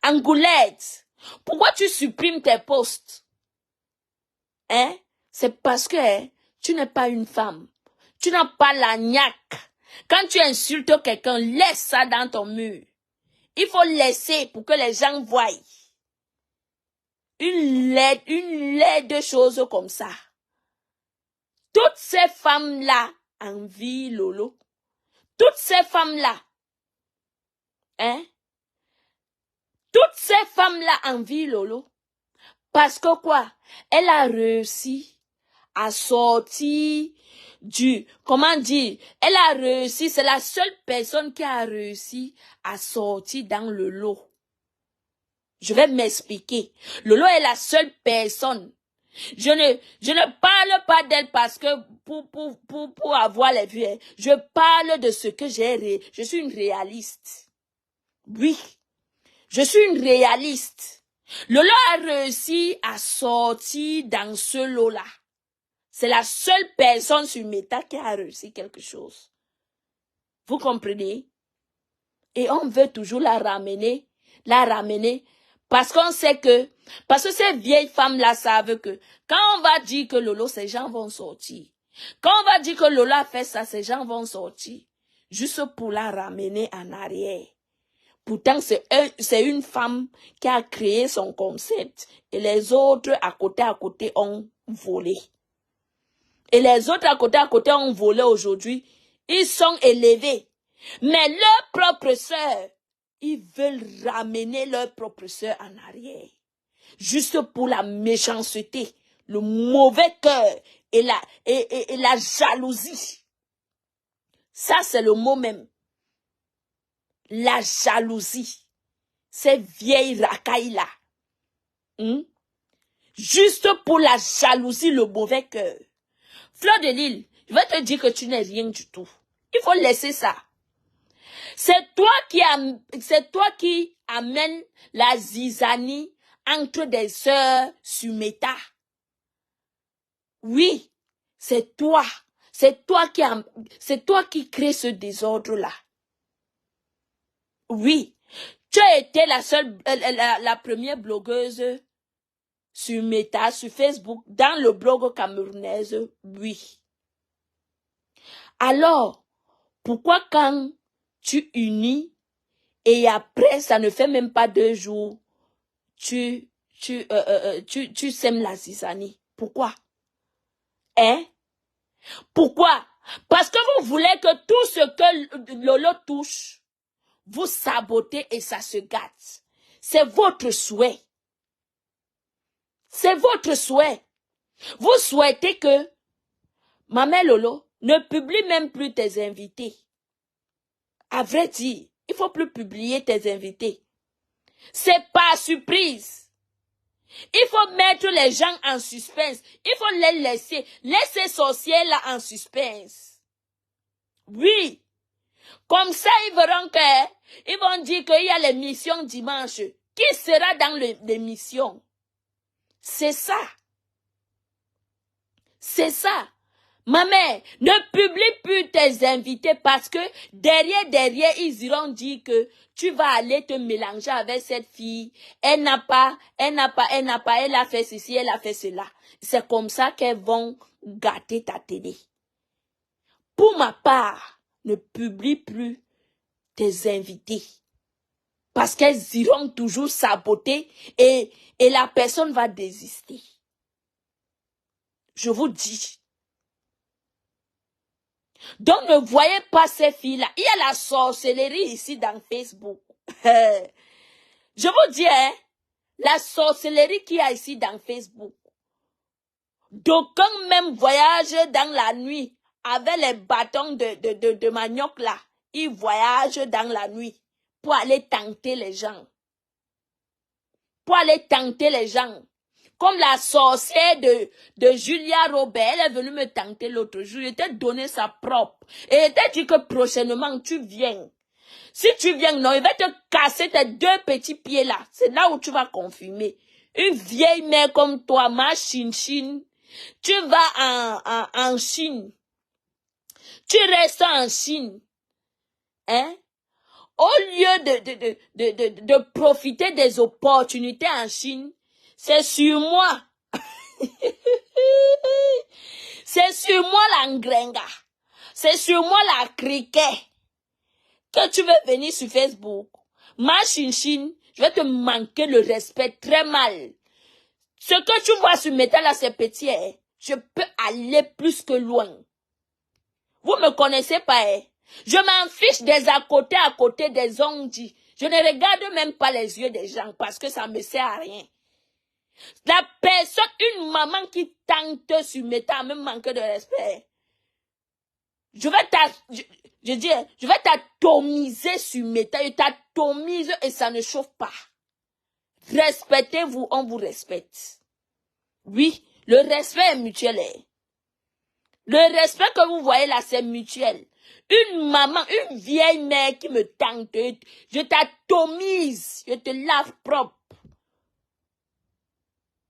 Angoulette, pourquoi tu supprimes tes posts? Hein? C'est parce que tu n'es pas une femme. Tu n'as pas la niaque. Quand tu insultes quelqu'un, laisse ça dans ton mur. Il faut laisser pour que les gens voient. Une laide chose comme ça. Toutes ces femmes-là envient Lolo. Toutes ces femmes-là. Hein? Toutes ces femmes-là envient Lolo. Parce que quoi? Elle a réussi à sortir comment dire? Elle a réussi, c'est la seule personne qui a réussi à sortir dans le lot. Je vais m'expliquer. Lolo est la seule personne. Je ne parle pas d'elle parce que pour avoir les vues. Je parle de ce que j'ai. Je suis une réaliste. Oui. Je suis une réaliste. Lolo a réussi à sortir dans ce lot-là. C'est la seule personne sur Meta qui a réussi quelque chose. Vous comprenez? Et on veut toujours la ramener, parce qu'on sait que, parce que ces vieilles femmes-là savent que, quand on va dire que Lolo, ces gens vont sortir. Quand on va dire que Lolo a fait ça, ces gens vont sortir. Juste pour la ramener en arrière. Pourtant, c'est une femme qui a créé son concept. Et les autres à côté ont volé. Et les autres à côté ont volé aujourd'hui. Ils sont élevés. Mais leurs propres sœurs, ils veulent ramener leurs propres sœurs en arrière. Juste pour la méchanceté, le mauvais cœur et la jalousie. Ça, c'est le mot même. La jalousie. Ces vieilles racailles-là. Juste pour la jalousie, le mauvais cœur. Fleur de Lille, je vais te dire que tu n'es rien du tout. Il faut laisser ça. C'est toi qui amène la zizanie entre des sœurs sur Meta. Oui, c'est toi. C'est toi qui crée ce désordre-là. Oui, tu as été la première blogueuse sur Meta, sur Facebook, dans le blog camerounaise, oui. Alors, pourquoi quand tu unis et après, ça ne fait même pas 2 jours, tu sèmes la zizanie? Pourquoi? Hein? Pourquoi? Parce que vous voulez que tout ce que Lolo touche, vous sabotez et ça se gâte. C'est votre souhait. C'est votre souhait. Vous souhaitez que Maman Lolo ne publie même plus tes invités. À vrai dire, il ne faut plus publier tes invités. C'est pas surprise. Il faut mettre les gens en suspense. Il faut les laisser ces sorciers-là en suspense. Oui. Comme ça, ils verront ils vont dire qu'il y a l'émission dimanche. Qui sera dans l'émission? C'est ça. C'est ça. Ma mère, ne publie plus tes invités parce que derrière, ils iront dire que tu vas aller te mélanger avec cette fille. Elle a fait ceci, elle a fait cela. C'est comme ça qu'elles vont gâter ta télé. Pour ma part, ne publie plus tes invités. Parce qu'elles iront toujours saboter et la personne va désister. Je vous dis. Donc, ne voyez pas ces filles-là. Il y a la sorcellerie ici dans Facebook. Je vous dis, la sorcellerie qu'il y a ici dans Facebook. D'aucuns même voyagent dans la nuit avec les bâtons de manioc là. Ils voyagent dans la nuit pour aller tenter les gens. Pour aller tenter les gens. Comme la sorcière de Julia Robert, elle est venue me tenter l'autre jour. Je t'ai donné sa propre. Et elle t'a dit que prochainement, tu viens. Si tu viens, non, il va te casser tes 2 petits pieds là. C'est là où tu vas confirmer. Une vieille mère comme toi, ma Chine. Tu vas en Chine. Tu restes en Chine. Hein? au lieu de profiter des opportunités en Chine, c'est sur moi. C'est sur moi la ngrenga. C'est sur moi la criquet. Que tu veux venir sur Facebook, ma chinchine, je vais te manquer le respect très mal. Ce que tu vois sur Meta là, c'est petit, hein. Je peux aller plus que loin. Vous me connaissez pas, hein. Je m'en fiche des à côté des ongles. Je ne regarde même pas les yeux des gens parce que ça me sert à rien. La personne, une maman qui tente sur Meta me manque de respect. Je vais t'atomiser sur Meta. Je t'atomise et ça ne chauffe pas. Respectez-vous, on vous respecte. Oui, le respect est mutuel. Le respect que vous voyez là, c'est mutuel. Une maman, une vieille mère qui me tente, je t'atomise, je te lave propre.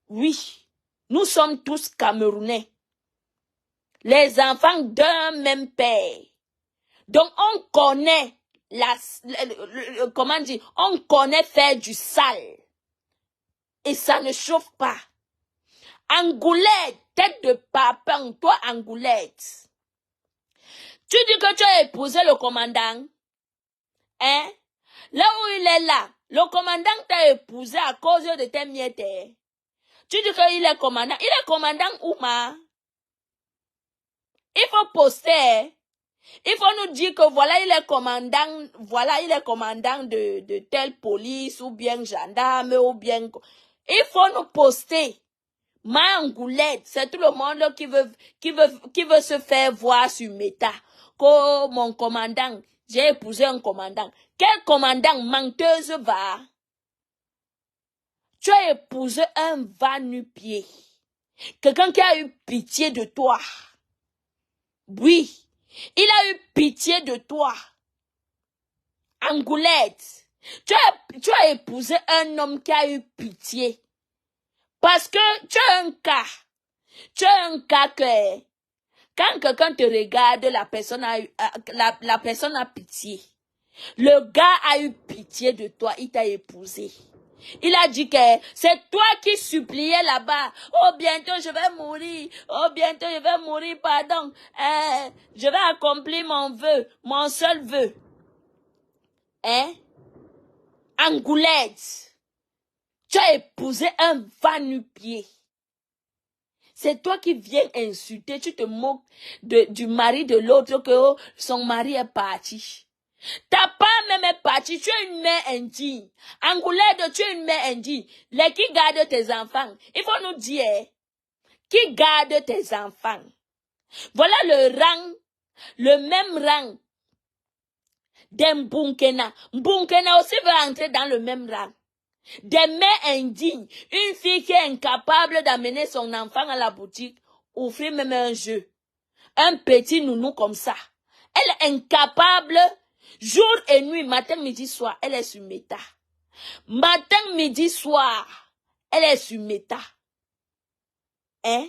Oui, nous sommes tous Camerounais. Les enfants d'un même père. Donc on connaît comment dire, on connaît faire du sale. Et ça ne chauffe pas. Angoulette, tête de papin, toi Angoulette. Tu dis que tu as épousé le commandant. Hein? Là où il est là, le commandant t'a épousé à cause de tes miettes. Tu dis qu'il est commandant. Il est commandant où, ma? Il faut poster. Il faut nous dire que voilà, il est commandant de telle police, ou bien gendarme, ou bien... Il faut nous poster. Ma Angoulette, c'est tout le monde qui veut se faire voir sur Meta. Que mon commandant, j'ai épousé un commandant. Quel commandant menteuse va? Tu as épousé un va-nu-pied. Quelqu'un qui a eu pitié de toi. Oui. Il a eu pitié de toi. Angoulette. Tu as épousé un homme qui a eu pitié. Parce que tu as un cas. Tu as un cas que quand quelqu'un te regarde, la personne a pitié. Le gars a eu pitié de toi, il t'a épousé. Il a dit que c'est toi qui suppliais là-bas. Oh, bientôt je vais mourir. Oh, bientôt je vais mourir, pardon. Je vais accomplir mon vœu, mon seul vœu. Hein? Angoulette. Tu as épousé un va-nu-pied. C'est toi qui viens insulter, tu te moques du mari de l'autre que oh, son mari est parti. Ta part même est partie, tu es une mère indigne. Angoulette, tu es une mère indigne. Les qui gardent tes enfants? Il faut nous dire, qui garde tes enfants? Voilà le rang, le même rang d'Mbunkena. Mbunkena aussi veut entrer dans le même rang. Des mères indignes, une fille qui est incapable d'amener son enfant à la boutique, offrir même un jeu. Un petit nounou comme ça. Elle est incapable, jour et nuit, matin, midi, soir, elle est sur Meta. Matin, midi, soir, elle est sur Meta. Hein?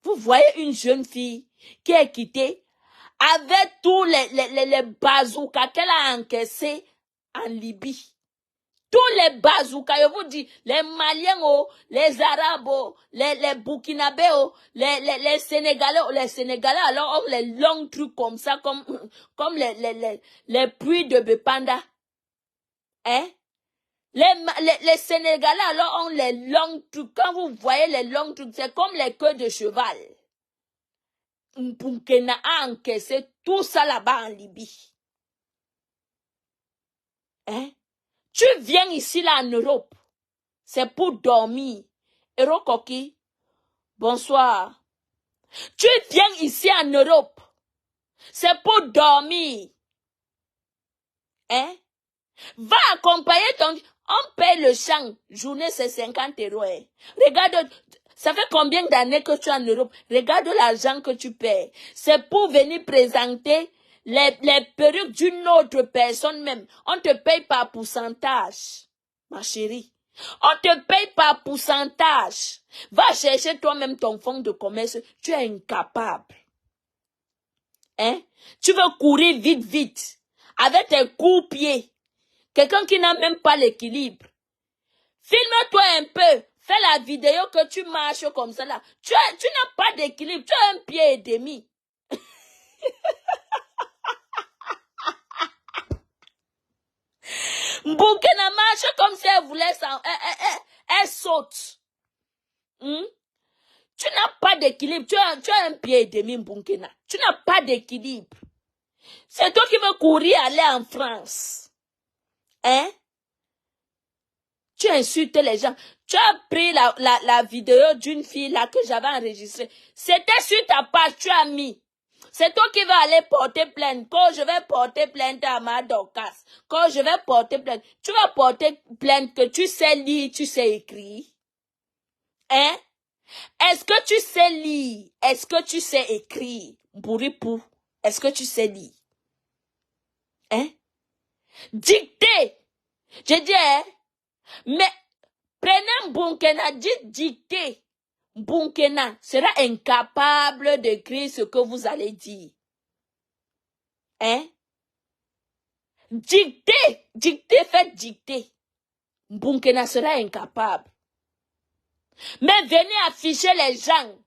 Vous voyez une jeune fille qui est quittée avec tous les bazookas qu'elle a encaissés en Libye. Tous les bazookas, je vous dis, les Maliens, oh, les Arabes, oh, les Burkinabés, oh, les Sénégalais, alors ont les longs trucs comme ça, comme les puits de Bepanda. Hein? Les Sénégalais, alors ont les longs trucs. Quand vous voyez les longs trucs, c'est comme les queues de cheval. Mpunkena a encaissé tout ça là-bas en Libye. Hein? Tu viens ici là en Europe, c'est pour dormir. Erokoki, bonsoir. Tu viens ici en Europe, c'est pour dormir. Hein? Va accompagner ton... On paye le champ, journée c'est 50 €. Hein. Regarde, ça fait combien d'années que tu es en Europe? Regarde l'argent que tu payes. C'est pour venir présenter les perruques d'une autre personne même. On te paye par pourcentage, ma chérie. On te paye par pourcentage. Va chercher toi-même ton fonds de commerce. Tu es incapable. Hein? Tu veux courir vite, vite. Avec tes coups pieds. Quelqu'un qui n'a même pas l'équilibre. Filme-toi un peu. Fais la vidéo que tu marches comme ça là. Tu n'as pas d'équilibre. Tu as un pied et demi. Mbounkena marche comme si elle voulait ça. Elle saute. Tu n'as pas d'équilibre. Tu as un pied et demi, Mbounkena. Tu n'as pas d'équilibre. C'est toi qui veux courir aller en France. Hein? Tu insultes les gens. Tu as pris la vidéo d'une fille là que j'avais enregistrée. C'était sur ta page, tu as mis. C'est toi qui vas aller porter plainte. Quand je vais porter plainte à ma Dorcas, quand je vais porter plainte, tu vas porter plainte que tu sais lire, tu sais écrire. Hein? Est-ce que tu sais lire? Est-ce que tu sais écrire? Bouripou, est-ce que tu sais lire? Hein? Dicter. Je dis, hein? Mais prenez Mbounkena, dites dicter. Mbounkena sera incapable d'écrire ce que vous allez dire. Hein? Dicter, dicter, faites dicter. Mbounkena sera incapable. Mais venez afficher les gens.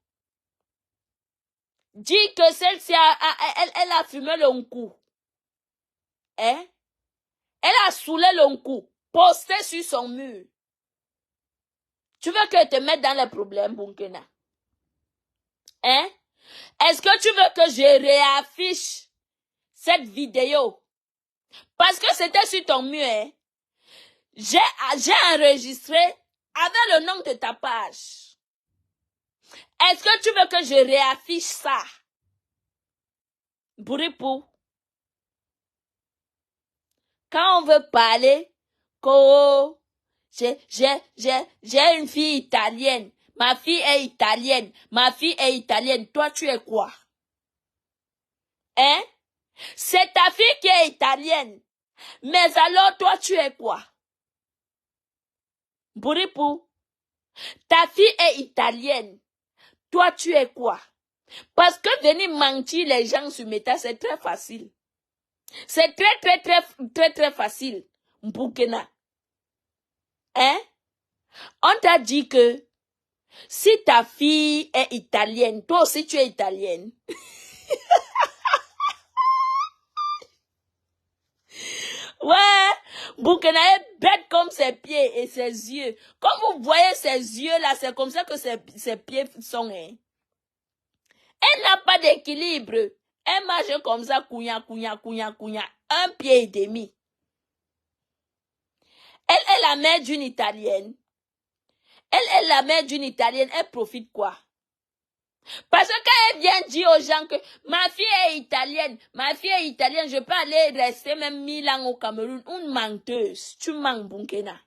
Dis que celle-ci elle a fumé le coup. Hein? Elle a saoulé le coup. Posté sur son mur. Tu veux que te mette dans les problèmes, Mbounkena? Hein? Est-ce que tu veux que je réaffiche cette vidéo? Parce que c'était sur ton mur. Hein? J'ai enregistré avec le nom de ta page. Est-ce que tu veux que je réaffiche ça? Bouripou. Quand on veut parler, j'ai une fille italienne. Ma fille est italienne. Ma fille est italienne. Toi, tu es quoi? Hein? C'est ta fille qui est italienne. Mais alors, toi, tu es quoi? Bouripou. Ta fille est italienne. Toi, tu es quoi? Parce que venir mentir les gens sur Meta, c'est très facile. C'est très facile. Mbounkena. Hein? On t'a dit que si ta fille est italienne, toi aussi tu es italienne. Ouais, Mbounkena est bête comme ses pieds et ses yeux. Comme vous voyez ses yeux là, c'est comme ça que ses pieds sont. Hein? Elle n'a pas d'équilibre. Elle marche comme ça, couilla. Un pied et demi. Elle est la mère d'une italienne. Elle est la mère d'une italienne. Elle profite quoi? Parce que quand elle vient dire aux gens que ma fille est italienne, je peux aller rester même 1000 ans au Cameroun. Une menteuse. Tu mens, Mbounkena.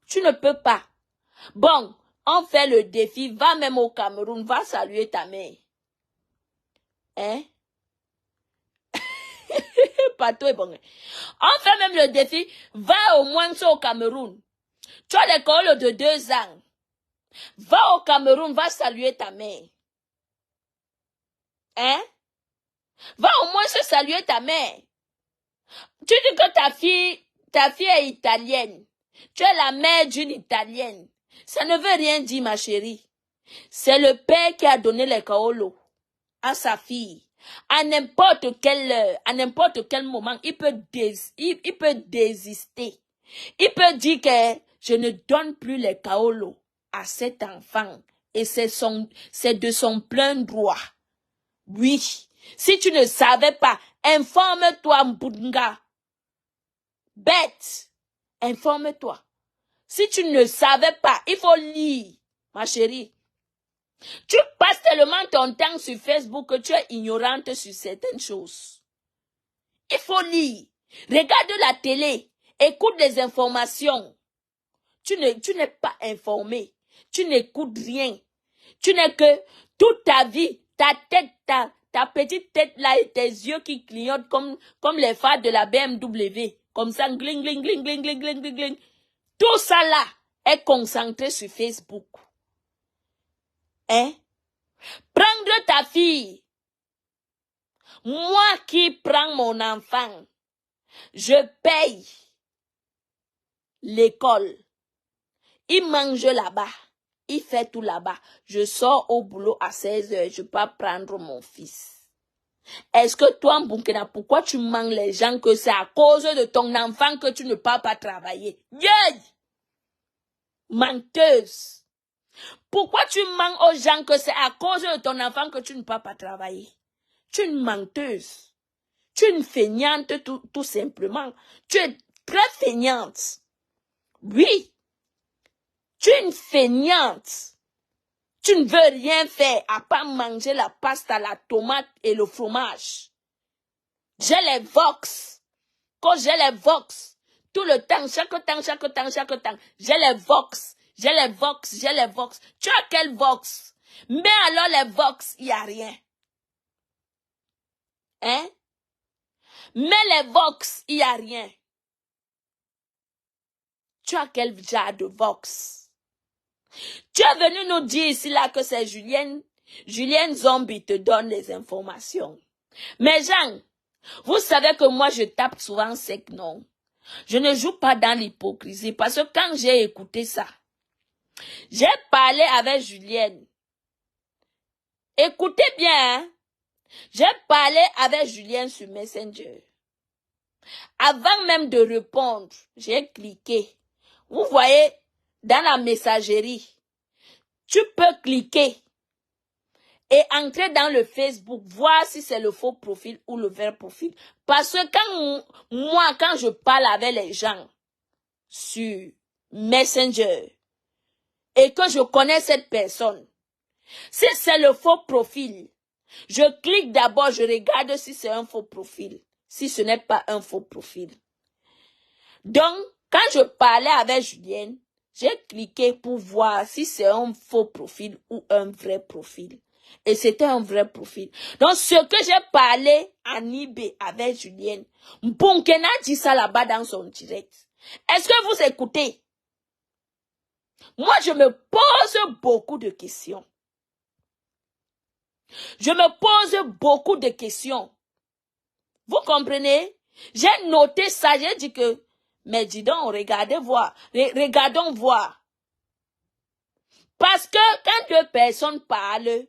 Tu ne peux pas. Bon, on fait le défi. Va même au Cameroun. Va saluer ta mère. Hein? Pas toi, bon. On fait même le défi. Va au moins au Cameroun. Tu as l'école de 2 ans. Va au Cameroun, va saluer ta mère. Hein? Va au moins se saluer ta mère. Tu dis que ta fille est italienne. Tu es la mère d'une italienne. Ça ne veut rien dire, ma chérie. C'est le père qui a donné les kaolo à sa fille. À n'importe quelle heure, à n'importe quel moment, il peut désister. Il peut dire que je ne donne plus les kaolo à cet enfant. Et c'est de son plein droit. Oui. Si tu ne savais pas, informe-toi, Mbunga. Bête. Informe-toi. Si tu ne savais pas, il faut lire, ma chérie. Tu passes tellement ton temps sur Facebook que tu es ignorante sur certaines choses. Il faut lire. Regarde la télé. Écoute les informations. Tu n'es pas informé. Tu n'écoutes rien. Tu n'es que toute ta vie, ta tête, ta petite tête là et tes yeux qui clignotent comme les phares de la BMW. Comme ça, gling, gling, gling, gling, gling, gling, gling, gling. Tout ça là est concentré sur Facebook. Hein? Prendre ta fille. Moi qui prends mon enfant, je paye l'école. Il mange là-bas. Il fait tout là-bas. Je sors au boulot à 16 h. Je peux prendre mon fils. Est-ce que toi, Burkina, pourquoi tu manges les gens que c'est à cause de ton enfant que tu ne peux pas travailler? Yeah! Menteuse. Pourquoi tu mens aux gens que c'est à cause de ton enfant que tu ne peux pas travailler? Tu es une menteuse. Tu es une feignante tout simplement. Tu es très feignante. Oui. Tu es une feignante. Tu ne veux rien faire à part manger la pasta, la tomate et le fromage. J'ai les vox. Quand j'ai les vox, tout le temps, chaque temps, j'ai les vox. J'ai les vox, j'ai les vox. Tu as quel vox? Mais alors les vox, il n'y a rien. Hein? Mais les vox, il n'y a rien. Tu as quel genre de vox? Tu es venu nous dire ici là que c'est Julienne Zombie te donne les informations. Mais Jean, vous savez que moi je tape souvent sec, non? Je ne joue pas dans l'hypocrisie parce que quand j'ai écouté ça, j'ai parlé avec Julienne. Écoutez bien, hein? J'ai parlé avec Julienne sur Messenger. Avant même de répondre, j'ai cliqué. Vous voyez, dans la messagerie, tu peux cliquer et entrer dans le Facebook, voir si c'est le faux profil ou le vrai profil. Parce que quand je parle avec les gens sur Messenger et que je connais cette personne, si c'est le faux profil, je clique d'abord, je regarde si c'est un faux profil, si ce n'est pas un faux profil. Donc, quand je parlais avec Julienne, j'ai cliqué pour voir si c'est un faux profil ou un vrai profil. Et c'était un vrai profil. Donc, ce que j'ai parlé en Ibé avec Julienne, Bunkena dit ça là-bas dans son direct. Est-ce que vous écoutez? Moi, je me pose beaucoup de questions. Je me pose beaucoup de questions. Vous comprenez? J'ai noté ça, j'ai dit que, mais dis donc, regardons voir. Parce que quand deux personnes parlent,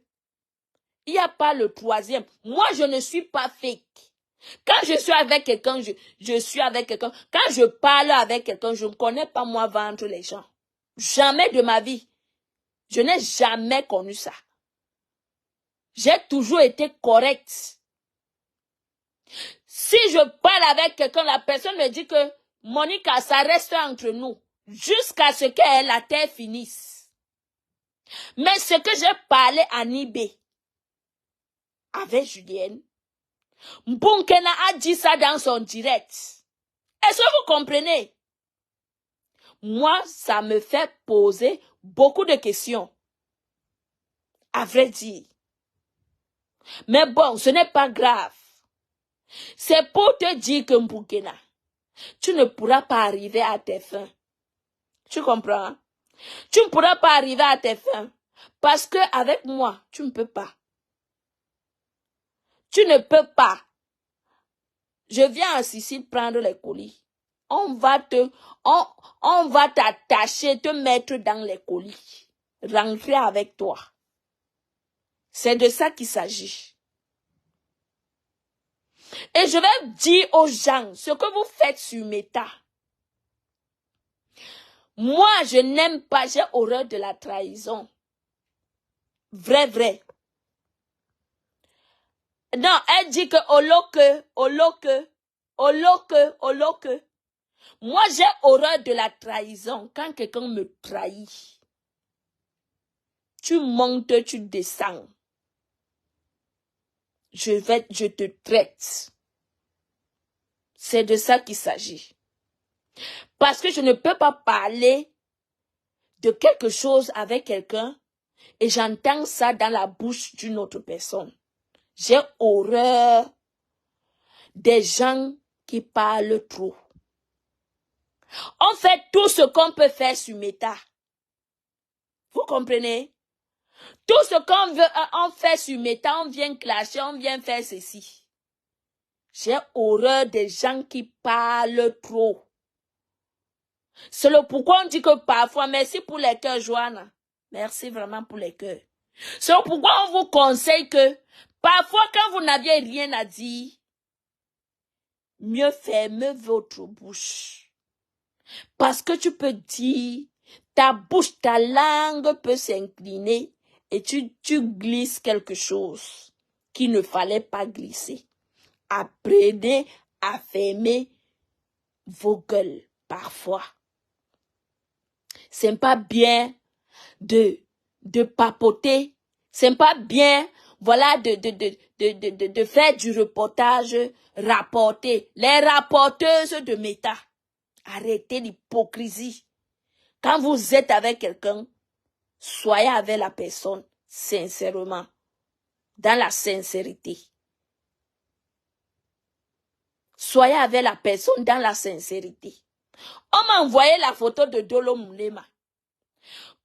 il n'y a pas le troisième. Moi, je ne suis pas fake. Quand je suis avec quelqu'un, je suis avec quelqu'un. Quand je parle avec quelqu'un, je ne connais pas moi vendre les gens. Jamais de ma vie. Je n'ai jamais connu ça. J'ai toujours été correcte. Si je parle avec quelqu'un, la personne me dit que Monica, ça reste entre nous. Jusqu'à ce que la terre finisse. Mais ce que j'ai parlé en Ibé avec Julienne, Bunkena a dit ça dans son direct. Est-ce que vous comprenez? Moi, ça me fait poser beaucoup de questions. À vrai dire. Mais bon, ce n'est pas grave. C'est pour te dire que Bunkena, tu ne pourras pas arriver à tes fins. Tu comprends? Tu ne pourras pas arriver à tes fins. Parce que avec moi, tu ne peux pas. Tu ne peux pas. Je viens en Sicile prendre les colis. On va t'attacher, te mettre dans les colis. Rentrer avec toi. C'est de ça qu'il s'agit. Et je vais dire aux gens ce que vous faites sur Meta. Moi, je n'aime pas, j'ai horreur de la trahison. Vrai. Non, elle dit que oloke. Moi, j'ai horreur de la trahison. Quand quelqu'un me trahit, tu montes, tu descends. Je te traite. C'est de ça qu'il s'agit. Parce que je ne peux pas parler de quelque chose avec quelqu'un et j'entends ça dans la bouche d'une autre personne. J'ai horreur des gens qui parlent trop. On fait tout ce qu'on peut faire sur Meta. Vous comprenez? Tout ce qu'on veut, on fait sur Meta, on vient clasher, on vient faire ceci. J'ai horreur des gens qui parlent trop. C'est le pourquoi on dit que parfois, merci pour les cœurs, Joanna. Merci vraiment pour les cœurs. C'est le pourquoi on vous conseille que parfois, quand vous n'aviez rien à dire, mieux fermez votre bouche. Parce que tu peux dire, ta bouche, ta langue peut s'incliner et tu glisses quelque chose qu'il ne fallait pas glisser. Apprenez à fermer vos gueules parfois. C'est pas bien de papoter. C'est pas bien, voilà, de faire du reportage rapporté. Les rapporteuses de méta. Arrêtez l'hypocrisie. Quand vous êtes avec quelqu'un, soyez avec la personne sincèrement, dans la sincérité. Soyez avec la personne dans la sincérité. On m'a envoyé la photo de Dolo Moulema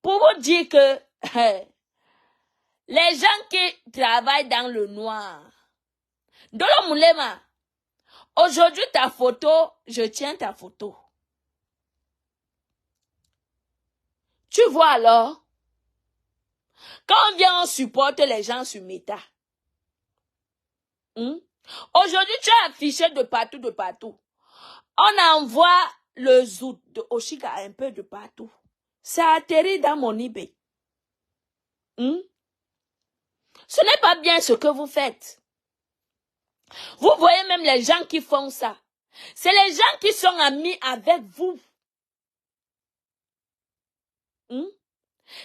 pour vous dire que les gens qui travaillent dans le noir, Dolo Moulema, aujourd'hui ta photo, je tiens ta photo. Tu vois alors, quand on vient, on supporte les gens sur Meta. Aujourd'hui, tu as affiché de partout, de partout. On envoie le zout de Oshiga un peu de partout. Ça atterrit dans mon eBay. Ce n'est pas bien ce que vous faites. Vous voyez même les gens qui font ça. C'est les gens qui sont amis avec vous.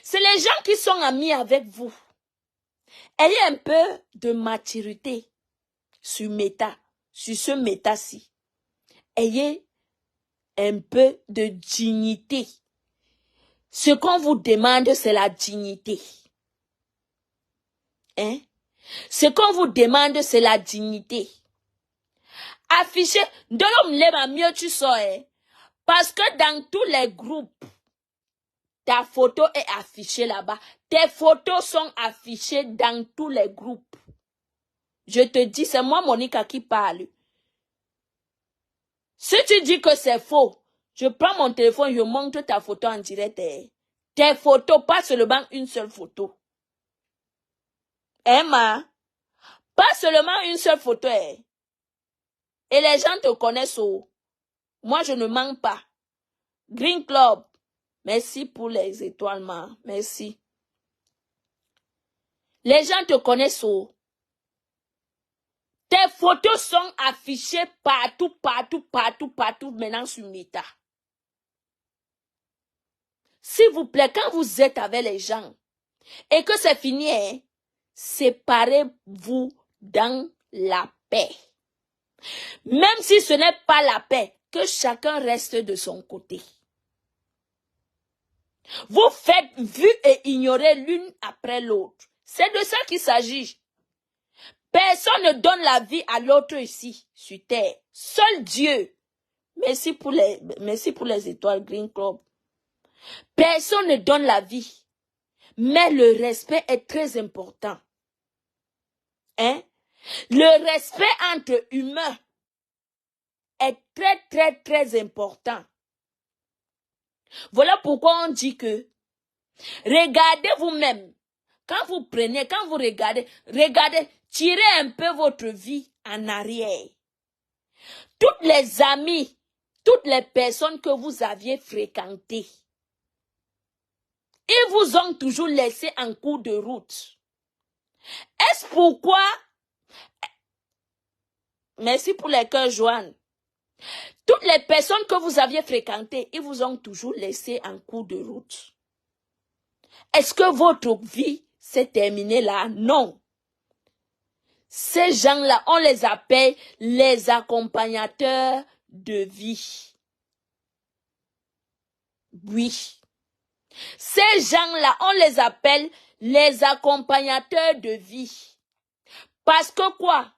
C'est les gens qui sont amis avec vous. Ayez un peu de maturité sur Meta, sur ce Meta-ci. Ayez un peu de dignité. Ce qu'on vous demande, c'est la dignité. Ce qu'on vous demande, c'est la dignité. Affichez, de l'homme lève mieux tu sors, parce que dans tous les groupes, ta photo est affichée là-bas. Tes photos sont affichées dans tous les groupes. Je te dis, c'est moi, Monica, qui parle. Si tu dis que c'est faux, je prends mon téléphone, je montre ta photo en direct. Tes photos, pas seulement une seule photo. Emma, pas seulement une seule photo. Et les gens te connaissent. Moi, je ne mens pas. Green Club, merci pour les étoilements. Merci. Les gens te connaissent. Tes photos sont affichées partout, partout, partout, partout, maintenant sur Meta. S'il vous plaît, quand vous êtes avec les gens et que c'est fini, séparez-vous dans la paix. Même si ce n'est pas la paix, que chacun reste de son côté. Vous faites vu et ignorer l'une après l'autre. C'est de ça qu'il s'agit. Personne ne donne la vie à l'autre ici, sur terre. Seul Dieu. Merci pour les étoiles Green Club. Personne ne donne la vie. Mais le respect est très important. Le respect entre humains est très, très, très important. Voilà pourquoi on dit que regardez vous-même. Quand vous prenez, quand vous regardez, tirez un peu votre vie en arrière. Toutes les amis, toutes les personnes que vous aviez fréquentées, ils vous ont toujours laissé en cours de route. Est-ce pourquoi, merci pour les cœurs, Joanne, toutes les personnes que vous aviez fréquentées, ils vous ont toujours laissé en cours de route. Est-ce que votre vie s'est terminée là? Non. Ces gens-là, on les appelle les accompagnateurs de vie. Oui. Ces gens-là, on les appelle les accompagnateurs de vie. Parce que quoi?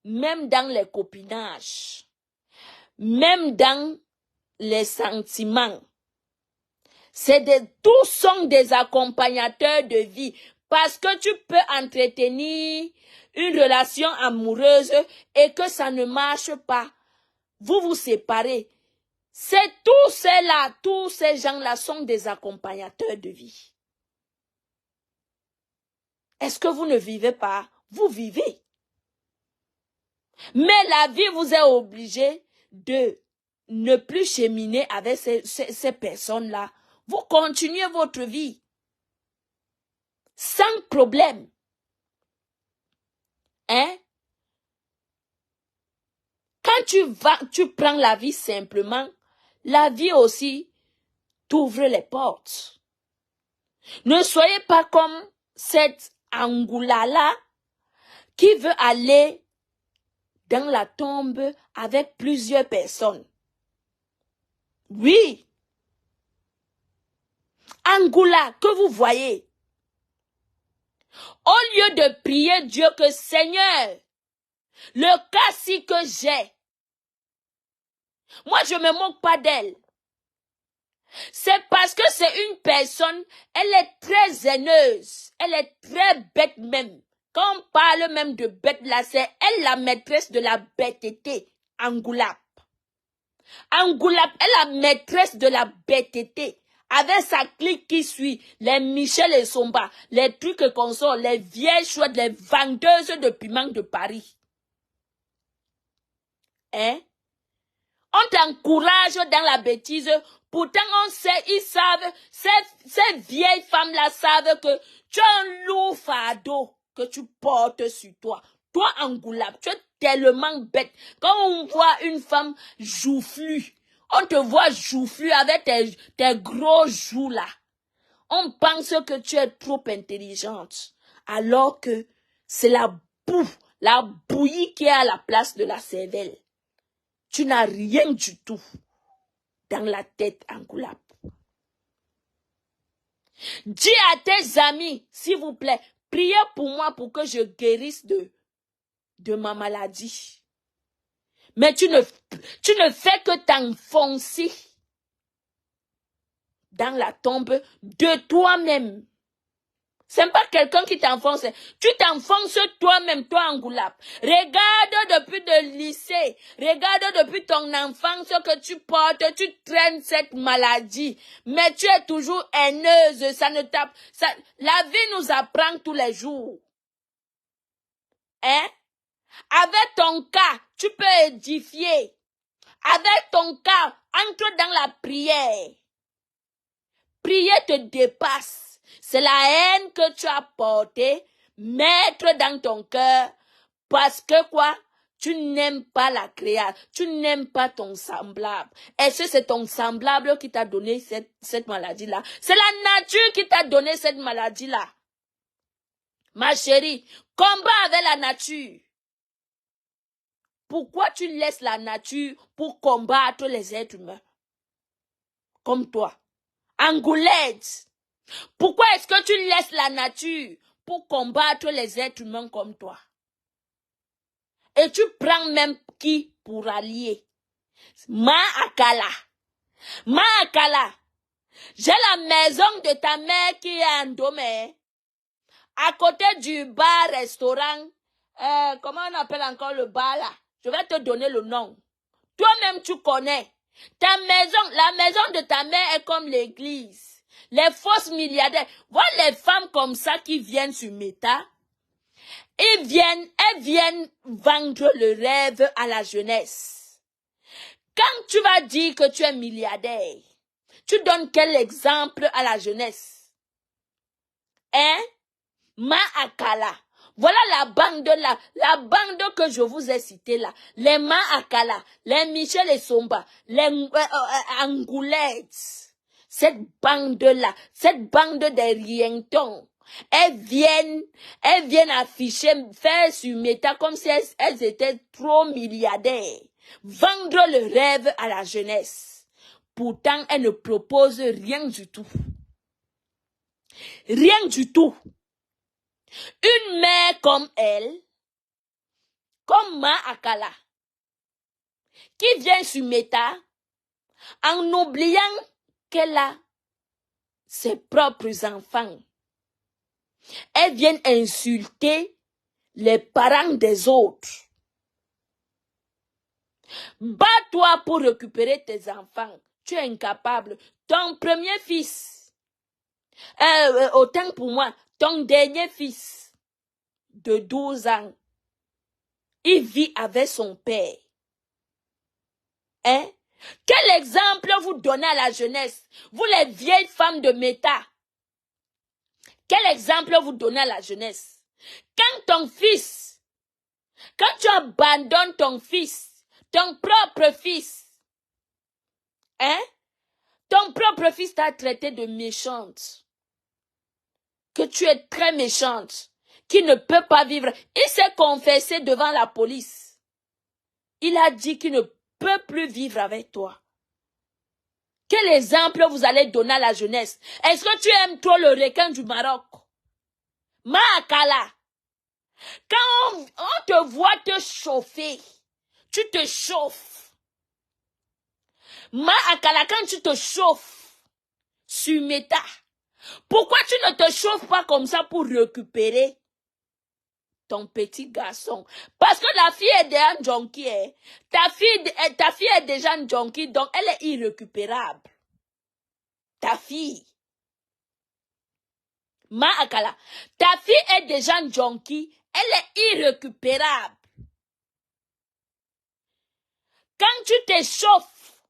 Même dans les copinages, même dans les sentiments, tous sont des accompagnateurs de vie. Parce que tu peux entretenir une relation amoureuse et que ça ne marche pas. Vous vous séparez. C'est tous ces gens-là sont des accompagnateurs de vie. Est-ce que vous ne vivez pas? Vous vivez. Mais la vie vous est obligée de ne plus cheminer avec ces personnes-là. Vous continuez votre vie sans problème. Hein? Quand tu prends la vie simplement, la vie aussi t'ouvre les portes. Ne soyez pas comme cette Angoula-là qui veut aller dans la tombe avec plusieurs personnes. Oui. Angoula, que vous voyez. Au lieu de prier Dieu que Seigneur, le cas-ci que j'ai, moi je ne me moque pas d'elle. C'est parce que c'est une personne, elle est très haineuse, elle est très bête même. Quand on parle même de bête là, c'est elle la maîtresse de la bêteté, Angoulap. Angoulap est la maîtresse de la bêteté. Avec sa clique qui suit, les Michel et Somba, les trucs qu'on sort, les vieilles chouettes, les vendeuses de piment de Paris. Hein? On t'encourage dans la bêtise. Pourtant, on sait, ils savent, ces vieilles femmes-là savent que tu as un lourd fardeau que tu portes sur toi. Toi, Angoulap, tu es tellement bête. Quand on voit une femme joufflue, on te voit joufflue avec tes gros joues là. On pense que tu es trop intelligente. Alors que c'est la bouillie qui est à la place de la cervelle. Tu n'as rien du tout dans la tête, Angoulap. Dis à tes amis, s'il vous plaît, priez pour moi pour que je guérisse de ma maladie. Mais tu ne fais que t'enfoncer dans la tombe de toi-même. C'est pas quelqu'un qui t'enfonce. Tu t'enfonces toi-même, toi, Angoulap. Regarde depuis le lycée. Regarde depuis ton enfance que tu portes. Tu traînes cette maladie. Mais tu es toujours haineuse. La vie nous apprend tous les jours. Hein? Avec ton cas, tu peux édifier. Avec ton cas, entre dans la prière. Prier te dépasse. C'est la haine que tu as portée, mettre dans ton cœur, parce que quoi? Tu n'aimes pas la création, tu n'aimes pas ton semblable. Est-ce que c'est ton semblable qui t'a donné cette maladie-là? C'est la nature qui t'a donné cette maladie-là. Ma chérie, combat avec la nature. Pourquoi tu laisses la nature pour combattre les êtres humains? Comme toi. Angoulette. Pourquoi est-ce que tu laisses la nature pour combattre les êtres humains comme toi? Et tu prends même qui pour allier? Maakala. Maakala. J'ai la maison de ta mère qui est en Domé. À côté du bar-restaurant. Comment on appelle encore le bar là? Je vais te donner le nom. Toi-même tu connais. Ta maison, la maison de ta mère est comme l'église. Les fausses milliardaires. Voilà les femmes comme ça qui viennent sur Meta. Elles viennent vendre le rêve à la jeunesse. Quand tu vas dire que tu es milliardaire, tu donnes quel exemple à la jeunesse? Hein? Maakala. Voilà la bande là, la bande que je vous ai citée là. Les Maakala, les Michel et Somba, les Angoulettes. Cette bande-là, cette bande des rientons, elles viennent afficher, faire sur Meta comme si elles étaient trop milliardaires. Vendre le rêve à la jeunesse. Pourtant, elles ne proposent rien du tout. Rien du tout. Une mère comme elle, comme Maakala, qui vient sur Meta, en oubliant qu'elle a ses propres enfants. Elles viennent insulter les parents des autres. Bats-toi pour récupérer tes enfants. Tu es incapable. Ton premier fils, autant pour moi, ton dernier fils de 12 ans, il vit avec son père. Hein? Quel exemple vous donnez à la jeunesse? Vous les vieilles femmes de méta. Quel exemple vous donnez à la jeunesse? Quand tu abandonnes ton fils, ton propre fils, hein? Ton propre fils t'a traité de méchante. Que tu es très méchante. Qui ne peut pas vivre. Il s'est confessé devant la police. Il a dit qu'il ne peut plus vivre avec toi. Quel exemple vous allez donner à la jeunesse? Est-ce que tu aimes trop le requin du Maroc? Maakala. Quand on te voit te chauffer, tu te chauffes. Maakala, quand tu te chauffes, sur méta, pourquoi tu ne te chauffes pas comme ça pour récupérer ton petit garçon? Parce que la fille est déjà un junkie. Hein? Ta fille est déjà un junkie, donc elle est irrécupérable. Ta fille. Maakala, ta fille est déjà un junkie, elle est irrécupérable. Quand tu t'échauffes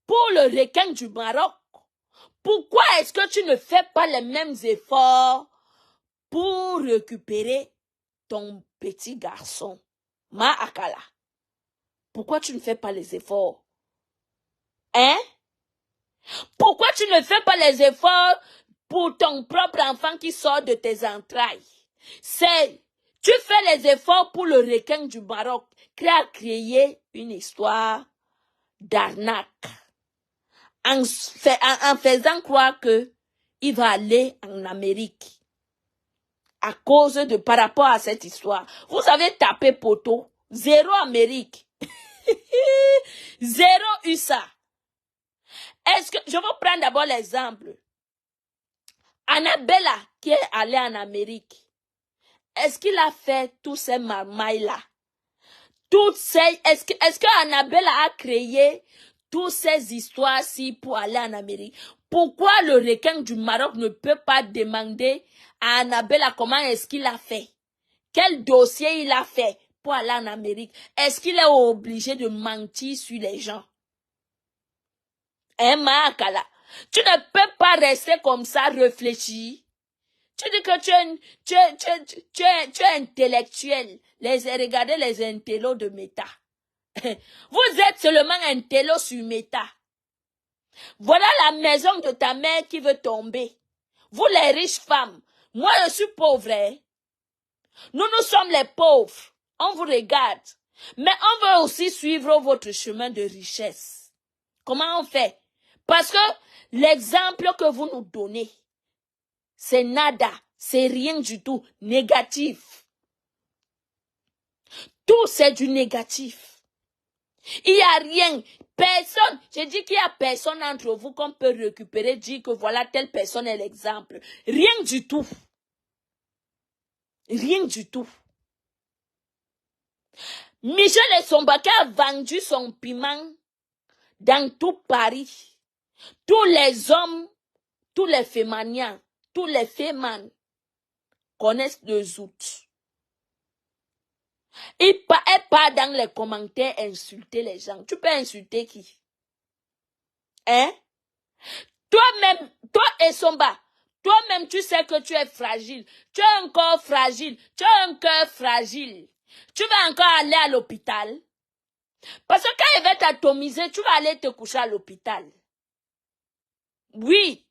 pour le requin du Maroc, pourquoi est-ce que tu ne fais pas les mêmes efforts pour récupérer ton petit garçon? Maakala, pourquoi tu ne fais pas les efforts? Hein? Pourquoi tu ne fais pas les efforts pour ton propre enfant qui sort de tes entrailles? Tu fais les efforts pour le requin du Maroc qui a créé une histoire d'arnaque en faisant croire que il va aller en Amérique à cause de par rapport à cette histoire. Vous avez tapé poteau, 0 Amérique, 0 USA. Est-ce que je vais prendre d'abord l'exemple? Annabella qui est allée en Amérique. Est-ce qu'il a fait tous ces marmailles-là? Est-ce que Annabella a créé toutes ces histoires-ci pour aller en Amérique? Pourquoi le requin du Maroc ne peut pas demander à Annabella comment est-ce qu'il a fait? Quel dossier il a fait pour aller en Amérique? Est-ce qu'il est obligé de mentir sur les gens? Hein, Maakala? Tu ne peux pas rester comme ça, réfléchir. Tu dis que tu es intellectuel. Regardez les intellos de méta. Vous êtes seulement intello sur méta. Voilà la maison de ta mère qui veut tomber. Vous les riches femmes. Moi je suis pauvre. Hein? Nous sommes les pauvres. On vous regarde. Mais on veut aussi suivre votre chemin de richesse. Comment on fait? Parce que l'exemple que vous nous donnez, c'est nada, c'est rien du tout, négatif. Tout c'est du négatif. Il n'y a rien, personne, je dis qu'il n'y a personne entre vous qu'on peut récupérer, dire que voilà telle personne est l'exemple. Rien du tout. Rien du tout. Michel Esomba qui a vendu son piment dans tout Paris. Tous les hommes, tous les fémaniens, tous les fémans connaissent le zout. Et pas dans les commentaires insulter les gens. Tu peux insulter qui? Hein? Toi-même, toi Esomba, toi-même tu sais que tu es fragile. Tu as un corps fragile. Tu as un cœur fragile. Tu vas encore aller à l'hôpital. Parce que quand il va t'atomiser, tu vas aller te coucher à l'hôpital. Oui.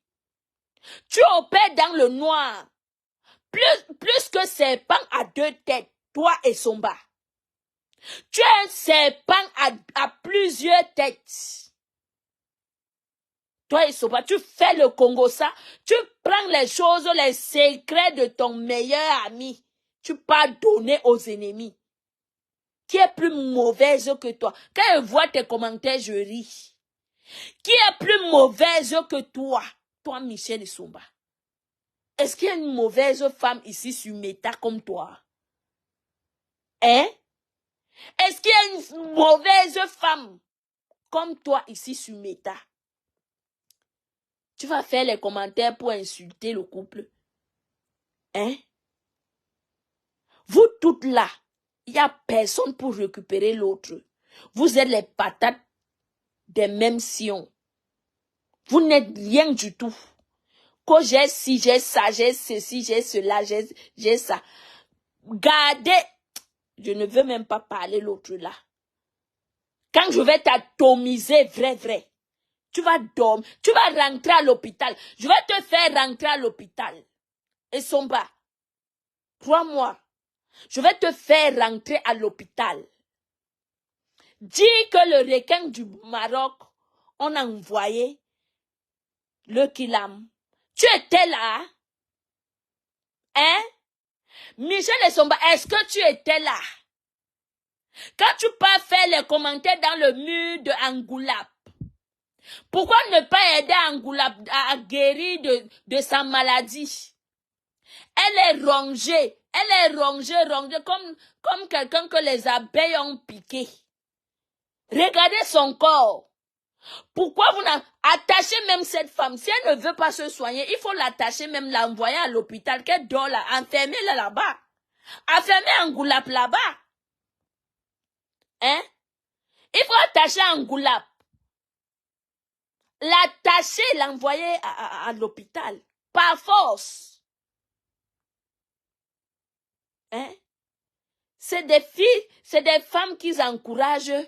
Tu opères dans le noir. Plus que serpent à 2 têtes, toi Esomba. Tu es un serpent à plusieurs têtes. Toi Esomba, tu fais le Congo ça. Tu prends les choses, les secrets de ton meilleur ami. Tu pars donner aux ennemis. Qui est plus mauvaise que toi? Quand je vois tes commentaires, je ris. Qui est plus mauvaise que toi? Toi, Michel Esomba. Est-ce qu'il y a une mauvaise femme ici sur Méta comme toi? Hein? Est-ce qu'il y a une mauvaise femme comme toi ici sur Meta? Tu vas faire les commentaires pour insulter le couple. Hein? Vous toutes là, il n'y a personne pour récupérer l'autre. Vous êtes les patates des mêmes sillons. Vous n'êtes rien du tout. Quand j'ai ci, j'ai ça, j'ai ceci, j'ai cela, j'ai ça. Gardez. Je ne veux même pas parler l'autre là. Quand je vais t'atomiser, vrai. Tu vas dormir. Tu vas rentrer à l'hôpital. Je vais te faire rentrer à l'hôpital. Et Somba, crois-moi, je vais te faire rentrer à l'hôpital. Dis que le requin du Maroc, on a envoyé le Kilam. Tu étais là? Hein? Michel et Somba, est-ce que tu étais là? Quand tu pars faire les commentaires dans le mur de Angoulap, pourquoi ne pas aider Angoulap à guérir de sa maladie? Elle est rongée comme quelqu'un que les abeilles ont piqué. Regardez son corps. Pourquoi vous n'attachez même cette femme? Si elle ne veut pas se soigner, il faut l'attacher, même l'envoyer à l'hôpital, qu'elle dort là, enfermez-la là-bas. Enfermez Angoulap là-bas. Hein? Il faut attacher Angoulap. L'attacher, l'envoyer à l'hôpital. Par force. Hein? C'est des filles, c'est des femmes qui encouragent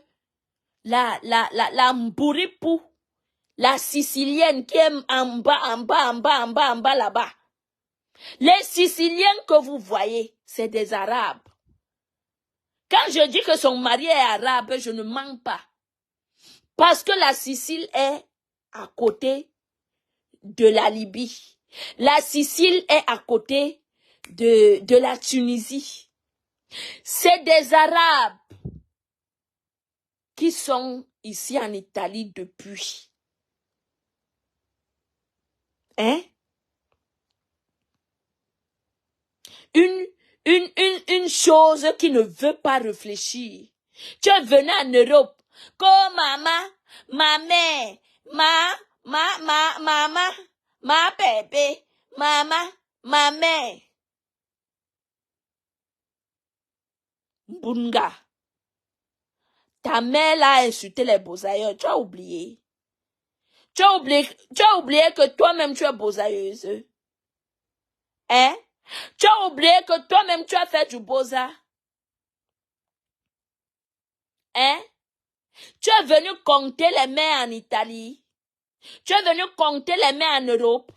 la Mbouripou, la Sicilienne qui est en bas là-bas. Les Siciliens que vous voyez, c'est des Arabes. Quand je dis que son mari est arabe, je ne mens pas. Parce que la Sicile est à côté de la Libye. La Sicile est à côté de la Tunisie. C'est des Arabes qui sont ici en Italie depuis. Hein? Une chose qui ne veut pas réfléchir. Tu es venu en Europe. Comme maman, ma mère, ma bébé, maman, ma mère. Bunga. Ta mère l'a insulté les beaux-ailleurs. Tu as oublié. Tu as oublié que toi-même tu es beaux-ailleuse. Hein? Tu as oublié que toi-même tu as fait du beaux-arts. Hein? Tu es venu compter les mères en Italie. Tu es venu compter les mères en Europe.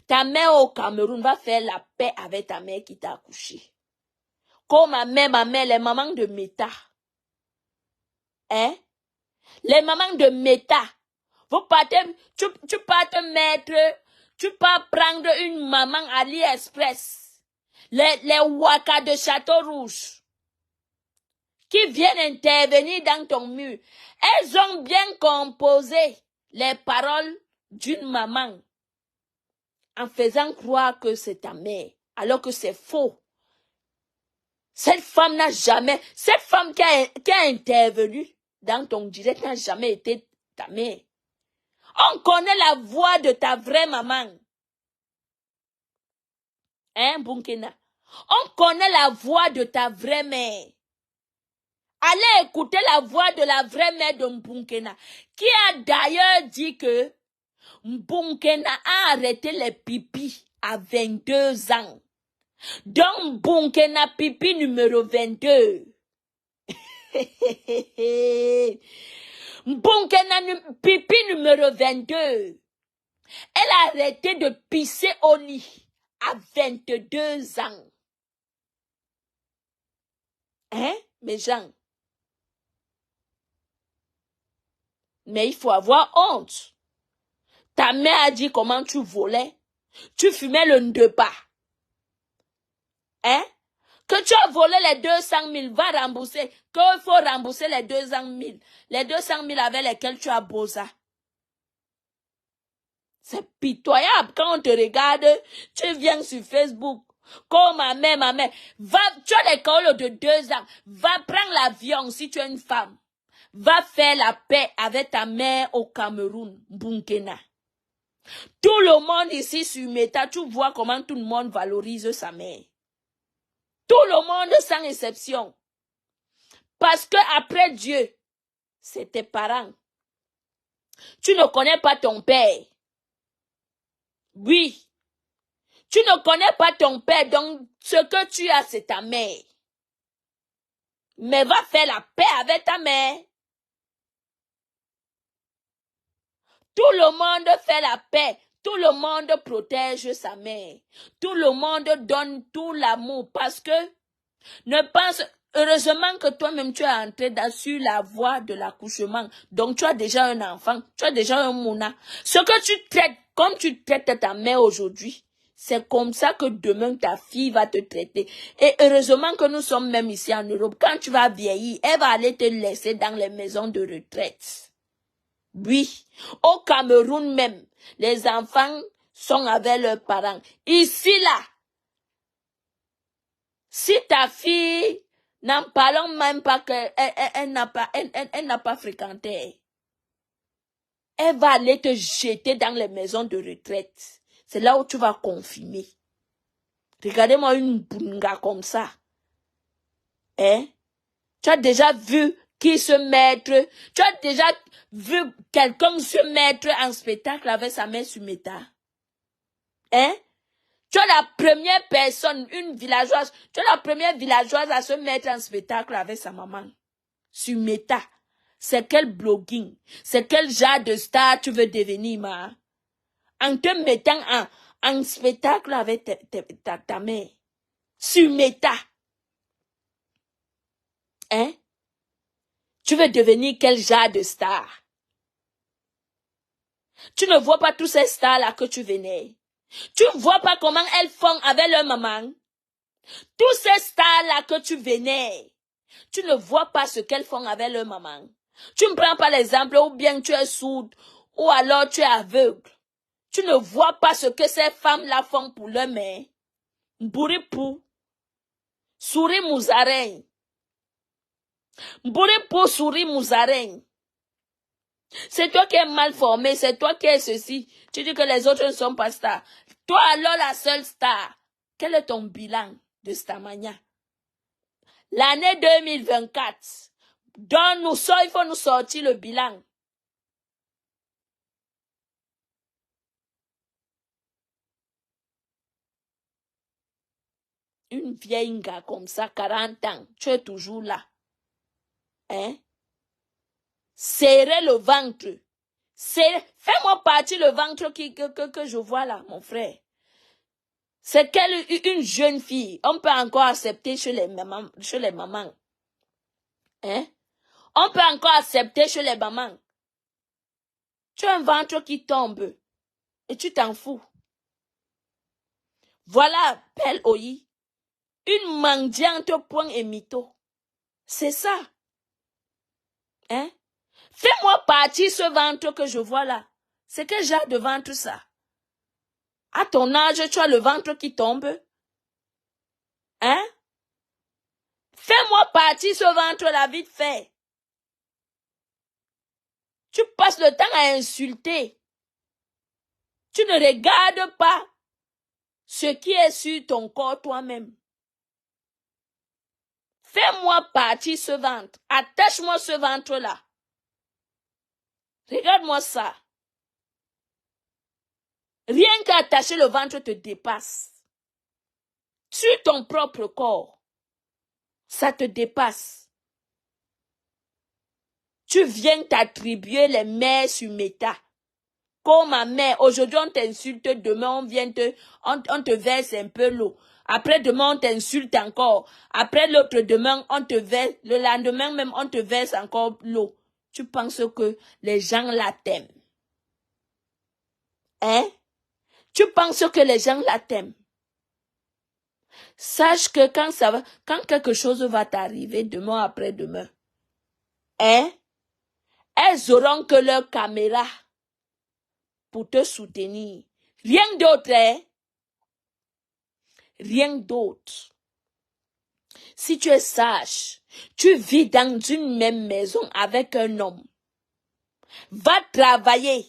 Ta mère au Cameroun va faire la paix avec ta mère qui t'a accouché. Comme ma mère, les mamans de Meta. Hein? Les mamans de Meta. Vous partez, tu pars te mettre, tu pars prendre une maman AliExpress. Les Waka de Château Rouge. Qui viennent intervenir dans ton mur. Elles ont bien composé les paroles d'une maman en faisant croire que c'est ta mère, alors que c'est faux. Cette femme n'a jamais, cette femme qui a intervenu dans ton direct n'a jamais été ta mère. On connaît la voix de ta vraie maman. Hein, Bunkena? On connaît la voix de ta vraie mère. Allez écouter la voix de la vraie mère de Mbunkena, qui a d'ailleurs dit que Mbunkena a arrêté les pipis à 22 ans. Donc Mbunkena pipi numéro 22. Mbunkena pipi numéro 22. Elle a arrêté de pisser au lit à 22 ans. Hein, mes gens? Mais il faut avoir honte. Ta mère a dit comment tu volais. Tu fumais le ndepa. Hein? Que tu as volé les 200 000, va rembourser. Qu'il faut rembourser les 200 000. Les 200 000 avec lesquels tu as bossé. C'est pitoyable. Quand on te regarde, tu viens sur Facebook. Comme ma mère, va, tu as l'école de 2 ans, va prendre l'avion si tu es une femme. Va faire la paix avec ta mère au Cameroun, Bunkena. Tout le monde ici sur Meta, tu vois comment tout le monde valorise sa mère. Tout le monde sans exception. Parce que après Dieu, c'est tes parents. Tu ne connais pas ton père. Oui. Tu ne connais pas ton père, donc ce que tu as, c'est ta mère. Mais va faire la paix avec ta mère. Tout le monde fait la paix. Tout le monde protège sa mère. Tout le monde donne tout l'amour parce que ne pense, heureusement que toi-même tu es entré sur la voie de l'accouchement. Donc tu as déjà un enfant, tu as déjà un mouna. Ce que tu traites, comme tu traites ta mère aujourd'hui, c'est comme ça que demain ta fille va te traiter. Et heureusement que nous sommes même ici en Europe. Quand tu vas vieillir, elle va aller te laisser dans les maisons de retraite. Oui, au Cameroun même, les enfants sont avec leurs parents. Ici, là, si ta fille, n'en parlons même pas qu'elle n'a pas fréquenté, elle va aller te jeter dans les maisons de retraite. C'est là où tu vas confirmer. Regardez-moi une bunga comme ça. Hein? Tu as déjà vu qui se mettre, tu as déjà vu quelqu'un se mettre en spectacle avec sa mère sur Meta? Hein? Tu es la première personne, une villageoise, tu es la première villageoise à se mettre en spectacle avec sa maman. Sur Meta. C'est quel blogging? C'est quel genre de star tu veux devenir, ma? En te mettant en spectacle avec ta mère. Sur Meta. Hein? Tu veux devenir quel genre de star? Tu ne vois pas tous ces stars-là que tu venais. Tu ne vois pas comment elles font avec leur maman. Tous ces stars-là que tu venais. Tu ne vois pas ce qu'elles font avec leur maman. Tu ne prends pas l'exemple ou bien tu es sourde ou alors tu es aveugle. Tu ne vois pas ce que ces femmes-là font pour leur mère. Mbouripou. Souris Mouzareng. Mbouripou, souris Mouzareng. C'est toi qui es mal formé, c'est toi qui es ceci. Tu dis que les autres ne sont pas stars. Toi alors la seule star. Quel est ton bilan de Stamania? L'année 2024. Il faut nous sortir le bilan. Une vieille gars comme ça, 40 ans, tu es toujours là. Hein? Serrez le ventre. Fais-moi partir le ventre que je vois là, mon frère. C'est une jeune fille. On peut encore accepter chez les mamans. Hein? On peut encore accepter chez les mamans. Tu as un ventre qui tombe. Et tu t'en fous. Voilà, belle Oyi. Une mendiante au point et mytho. C'est ça. Hein? Fais-moi partir ce ventre que je vois là. C'est quel genre de ventre ça? À ton âge, tu as le ventre qui tombe. Hein? Fais-moi partir ce ventre-là vite fait. Tu passes le temps à insulter. Tu ne regardes pas ce qui est sur ton corps toi-même. Fais-moi partir ce ventre. Attache-moi ce ventre-là. Regarde-moi ça. Rien qu'attacher le ventre te dépasse. Sur ton propre corps. Ça te dépasse. Tu viens t'attribuer les mères sur Meta. Comme ma mère, aujourd'hui on t'insulte, demain on te verse un peu l'eau. Après demain on t'insulte encore. Après l'autre demain on te verse, le lendemain même on te verse encore l'eau. Tu penses que les gens la t'aiment? Hein? Tu penses que les gens la t'aiment? Sache que quand quelque chose va t'arriver demain après-demain, hein? Elles auront que leur caméra pour te soutenir. Rien d'autre, hein? rien d'autre. Si tu es sage, tu vis dans une même maison avec un homme. Va travailler.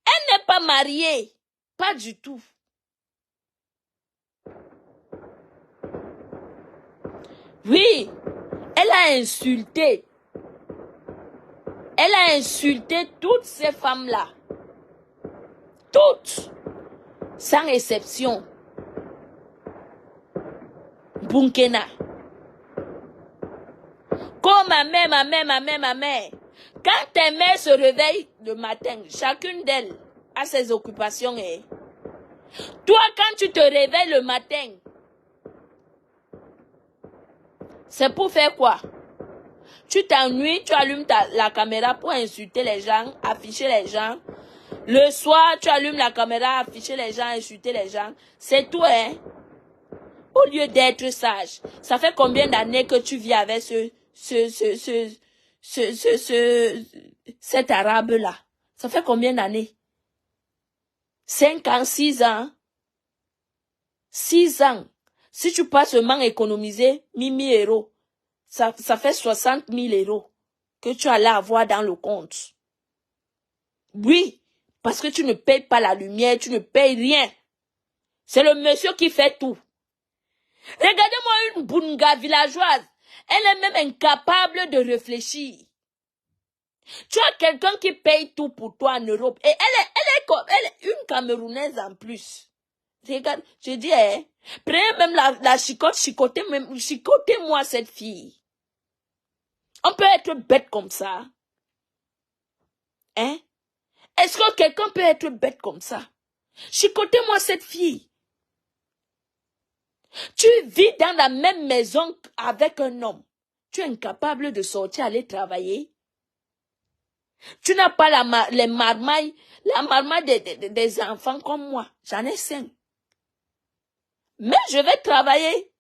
Elle n'est pas mariée. Pas du tout. Oui, elle a insulté. Elle a insulté toutes ces femmes-là. Toutes. Sans exception. Bunkena. Comme ma mère. Quand tes mères se réveillent le matin, chacune d'elles a ses occupations. Toi, quand tu te réveilles le matin, c'est pour faire quoi? Tu t'ennuies, tu allumes la caméra pour insulter les gens, afficher les gens. Le soir, tu allumes la caméra, afficher les gens, insulter les gens. C'est tout, hein? Au lieu d'être sage. Ça fait combien d'années que tu vis avec cet arabe-là? Ça fait combien d'années? 5 ans, 6 ans? 6 ans. Si tu passes seulement économiser 1000 euros, ça fait 60 000 euros que tu allais avoir dans le compte. Oui, parce que tu ne payes pas la lumière, tu ne payes rien. C'est le monsieur qui fait tout. Regardez-moi une Bunga villageoise. Elle est même incapable de réfléchir. Tu as quelqu'un qui paye tout pour toi en Europe. Et elle est une Camerounaise en plus. Regarde, je dis, prenez même la chicote, chicotez-moi cette fille. On peut être bête comme ça. Hein? Est-ce que quelqu'un peut être bête comme ça? Chicotez-moi cette fille. Tu vis dans la même maison avec un homme. Tu es incapable de sortir, aller travailler. Tu n'as pas la marmaille des enfants comme moi. J'en ai 5. Mais je vais travailler.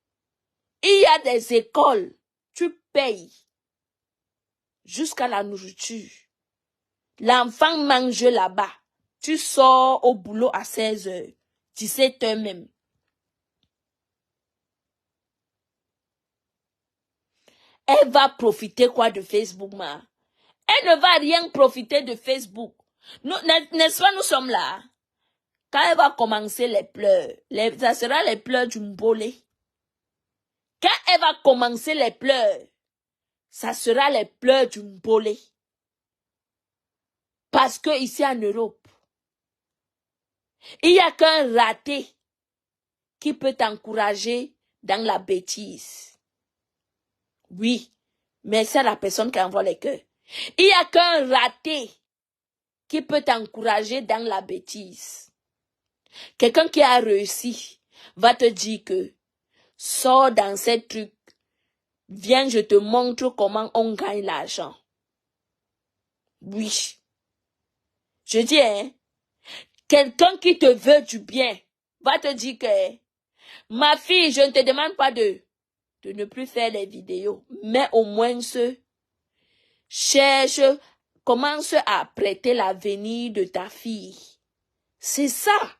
Il y a des écoles. Tu payes jusqu'à la nourriture. L'enfant mange là-bas. Tu sors au boulot à 16 heures. 17 heures même. Elle va profiter quoi de Facebook, ma? Elle ne va rien profiter de Facebook. N'est-ce pas, nous sommes là. Quand elle va commencer les pleurs, ça sera les pleurs du mbolé. Quand elle va commencer les pleurs, ça sera les pleurs du mbolé. Parce que ici en Europe, il n'y a qu'un raté qui peut t'encourager dans la bêtise. Oui, mais c'est la personne qui envoie les cœurs. Il n'y a qu'un raté qui peut t'encourager dans la bêtise. Quelqu'un qui a réussi va te dire que sors dans ces trucs, viens, je te montre comment on gagne l'argent. Oui. Je dis, quelqu'un qui te veut du bien va te dire que ma fille, je ne te demande pas de ne plus faire les vidéos, mais au moins cherche, commence à prêter l'avenir de ta fille. C'est ça.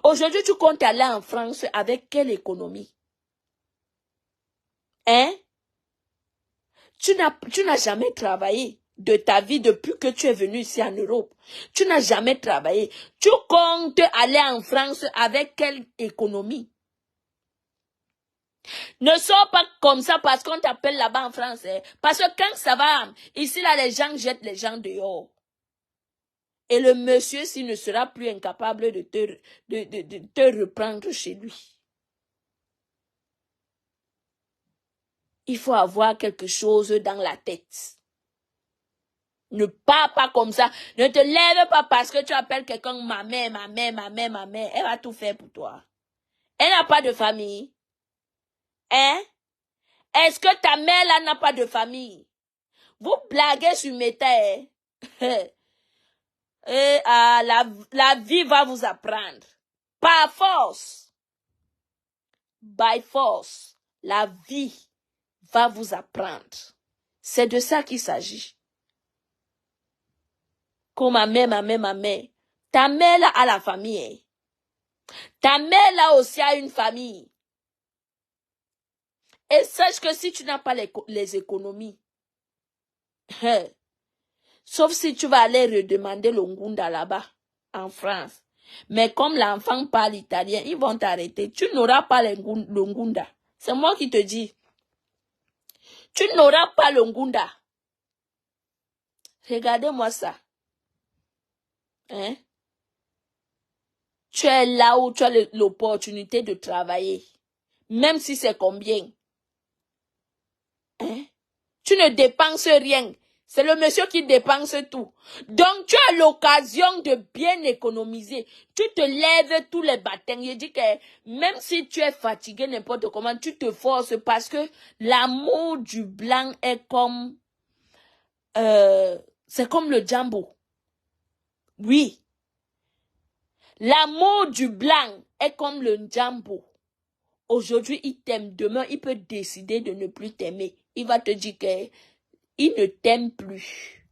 Aujourd'hui, tu comptes aller en France avec quelle économie? Hein? Tu n'as jamais travaillé de ta vie depuis que tu es venu ici en Europe. Tu n'as jamais travaillé. Tu comptes aller en France avec quelle économie? Ne sors pas comme ça parce qu'on t'appelle là-bas en France. Parce que quand ça va, ici là, les gens jettent les gens dehors. Et le monsieur, s'il ne sera plus incapable de te reprendre chez lui. Il faut avoir quelque chose dans la tête. Ne pars pas comme ça. Ne te lève pas parce que tu appelles quelqu'un ma mère. Elle va tout faire pour toi. Elle n'a pas de famille. Hein? Est-ce que ta mère là n'a pas de famille? Vous blaguez sur mes terres. La vie va vous apprendre. Par force. By force. La vie va vous apprendre. C'est de ça qu'il s'agit. Comme ma mère. Ta mère là a la famille. Hein. Ta mère là aussi a une famille. Et sache que si tu n'as pas les économies, sauf si tu vas aller redemander le Ngunda là-bas, en France. Mais comme l'enfant parle italien, ils vont t'arrêter. Tu n'auras pas le Ngunda. C'est moi qui te dis. Tu n'auras pas le Ngunda. Regardez-moi ça. Hein? Tu es là où tu as l'opportunité de travailler. Même si c'est combien. Hein? Tu ne dépenses rien. C'est le monsieur qui dépense tout. Donc, tu as l'occasion de bien économiser. Tu te lèves tous les matins. Je dis que même si tu es fatigué, n'importe comment, tu te forces parce que l'amour du blanc est comme... c'est comme le jambo. Oui. L'amour du blanc est comme le jambo. Aujourd'hui, il t'aime. Demain, il peut décider de ne plus t'aimer. Il va te dire qu'il ne t'aime plus.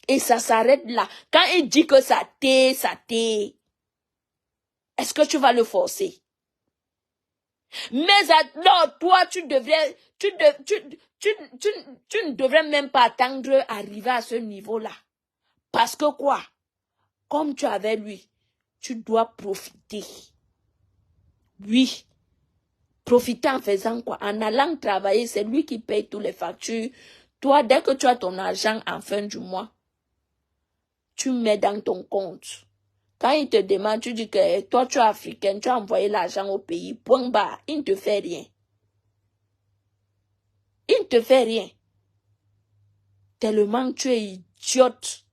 Et ça s'arrête là. Quand il dit que ça t'est, est-ce que tu vas le forcer? Mais non, toi, tu ne devrais même pas attendre arriver à ce niveau-là. Parce que quoi? Comme tu avais lui, tu dois profiter. Oui. Profiter en faisant quoi? En allant travailler, c'est lui qui paye toutes les factures. Toi, dès que tu as ton argent en fin du mois, tu mets dans ton compte. Quand il te demande, tu dis que toi, tu es africain, tu as envoyé l'argent au pays, point barre, il ne te fait rien. Il ne te fait rien. Tellement tu es idiote.